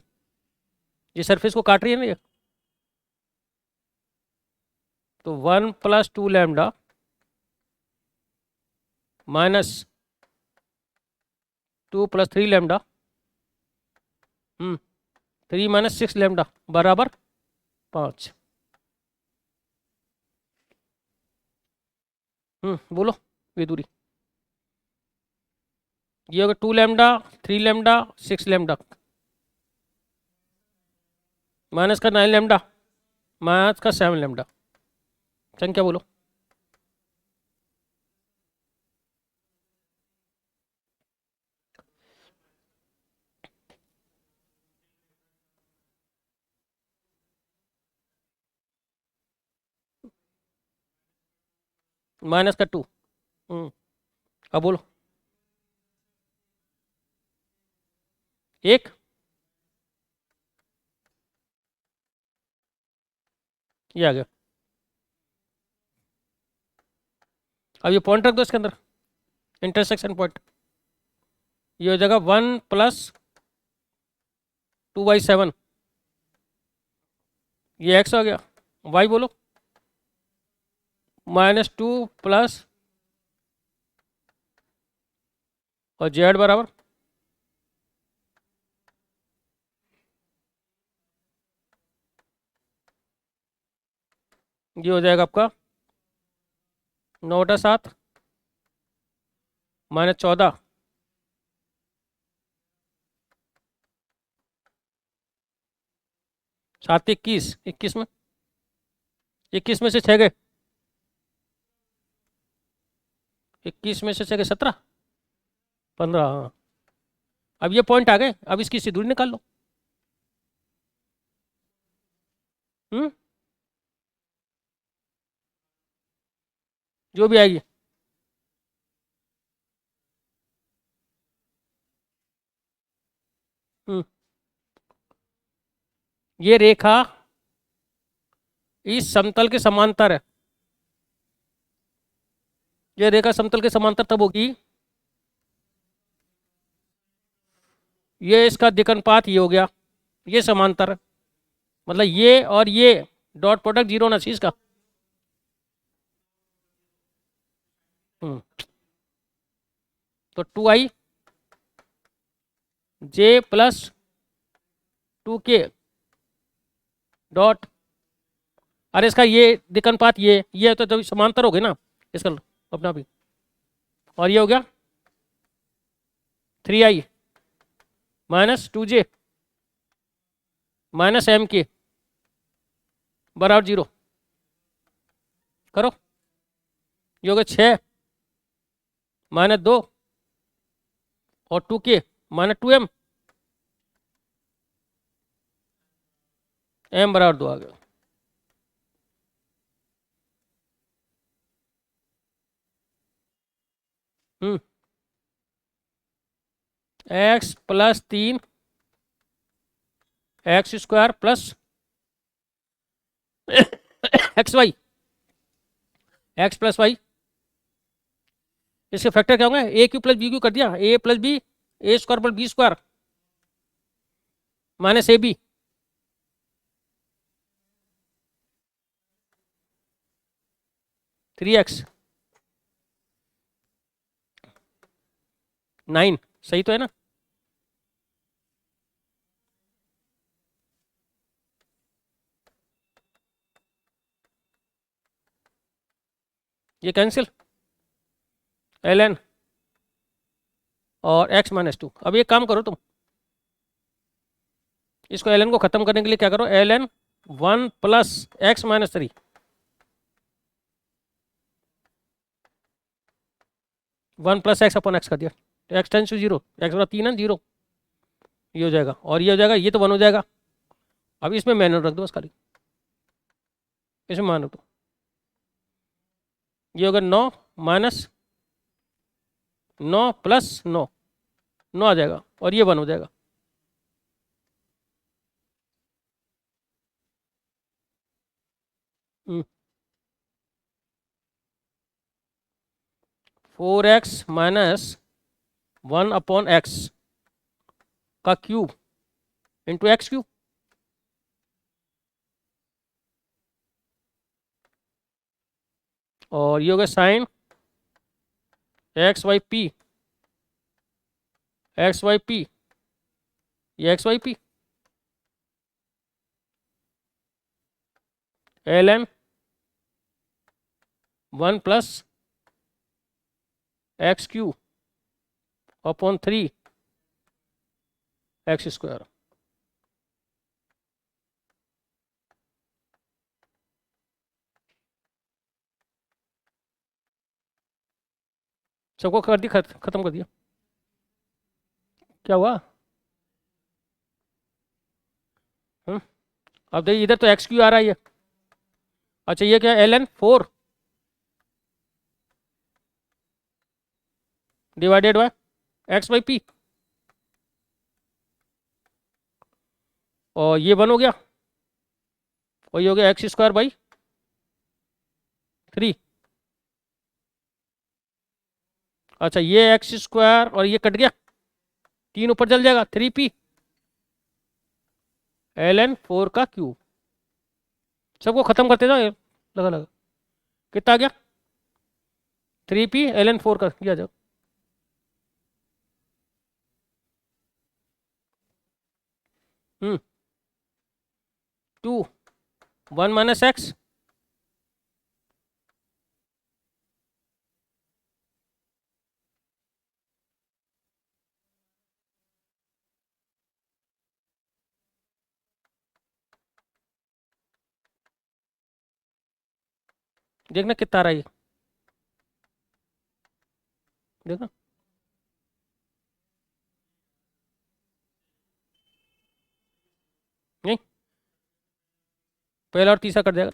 ये सरफेस को काट रही है ना ये, तो 1 + 2 लैम्डा -2 + 3 लैम्डा 3 - 6 लैम्डा बराबर 5। बोलो ये दूरी, ये होगा 2 लैम्डा, 3 लैम्डा, 6 लैम्डा, माइनस का 9 लैम्डा, माइनस का 7 लैम्डा। संख्या बोलो। माइनस का 2। अब बोलो। 1, ये आ गया। अब ये पॉइंट रख दो इसके अंदर, इंटरसेक्शन पॉइंट। ये हो जाएगा 1 + 2/7, ये x आ गया। y बोलो, -2 प्लस और z बराबर ये हो जाएगा आपका 9 × 7 -14, 7 × 21, 21 में 21 में से 6 गए, 21 में से 6 गए 17, 15। हाँ, अब ये पॉइंट आ गए, अब इसकी सी दूरी निकाल लो। जो भी आएगी। ये रेखा इस समतल के समांतर है, ये रेखा समतल के समांतर तब होगी, ये इसका दिक्अनुपात ये हो गया, ये समांतर है, मतलब ये और ये डॉट प्रोडक्ट 0 होना चाहिए इसका। तो 2i j + 2k डॉट, अरे इसका ये दिक्अनुपात ये तो जब समांतर हो गए ना इसका अपना भी, और ये हो गया 3i - 2j - mk बराबर 0 करो। ये हो गया 6 - 2 और 2k - 2m, m बराबर 2 आ गया। x + 3 x² + xy, x + y, इसके फैक्टर क्या होंगे, a क्यू + b क्यू कर दिया, a + b a² + b² -ab 3x 9, सही तो है ना। ये कैंसिल, ln और x - 2। अब एक काम करो तुम, इसको ln को खत्म करने के लिए क्या करो, ln 1 + x - 3, 1 + x/x कर दिया, तो x टेंस टू 0, x बराबर 3 है 0, ये हो जाएगा, और ये हो जाएगा, ये तो 1 हो जाएगा। अब इसमें मैनुअल रख दो बस खाली, इसमें मान रख दो, ये होगा 9 - 9 + 9 9 आ जाएगा और ये 1 हो जाएगा। हम्म, 4x माइनस 1/x का क्यूब इंटू एक्स क्यूब। और ये हो गया साइन XYP, XYP, ये XYP ln 1 plus x Q upon 3 x square. सबको कर दी, खत्म कर दिया। क्या हुआ? अब देखिए इधर तो एक्स क्यू आ रहा है ये। अच्छा ये क्या, ln 4 डिवाइडेड बाय XYP, और ये 1 हो गया और ये हो गया एक्स स्क्वायर बाई 3। अच्छा ये एक्स स्क्वायर और ये कट गया, 3 ऊपर चल जाएगा, 3p ln 4 का क्यूब। सबको खत्म करते जाओ, लगा लगा कितना आ गया, 3p ln 4 का किया जाओ। हम्म 2 1 माइनस एक्स, देखना कितना आ रहा है ये, देखना। नहीं, पहला और तीसरा कट जाएगा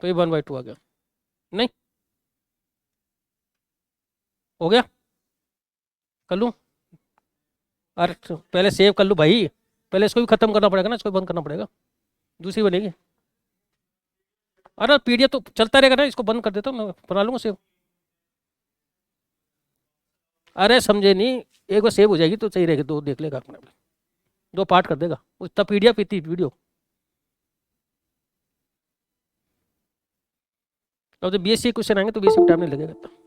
तो ये 1/2 आ गया। नहीं हो गया, कर लूँ? अरे तो पहले सेव कर लूँ भाई, पहले इसको भी खत्म करना पड़ेगा ना, इसको भी बंद करना पड़ेगा, दूसरी बनेगी। अरे PDF तो चलता रहेगा ना, इसको बंद कर देता हूँ मैं, बना लूँगा सेव। अरे समझे नहीं, एक बार सेव हो जाएगी तो सही रहेगी, दो देख लेगा अपने, 2 पार्ट कर देगा उतना, PDF इतनी वीडियो। अब जब BSc क्वेश्चन आएंगे तो BSc में टाइम नहीं लगेगा।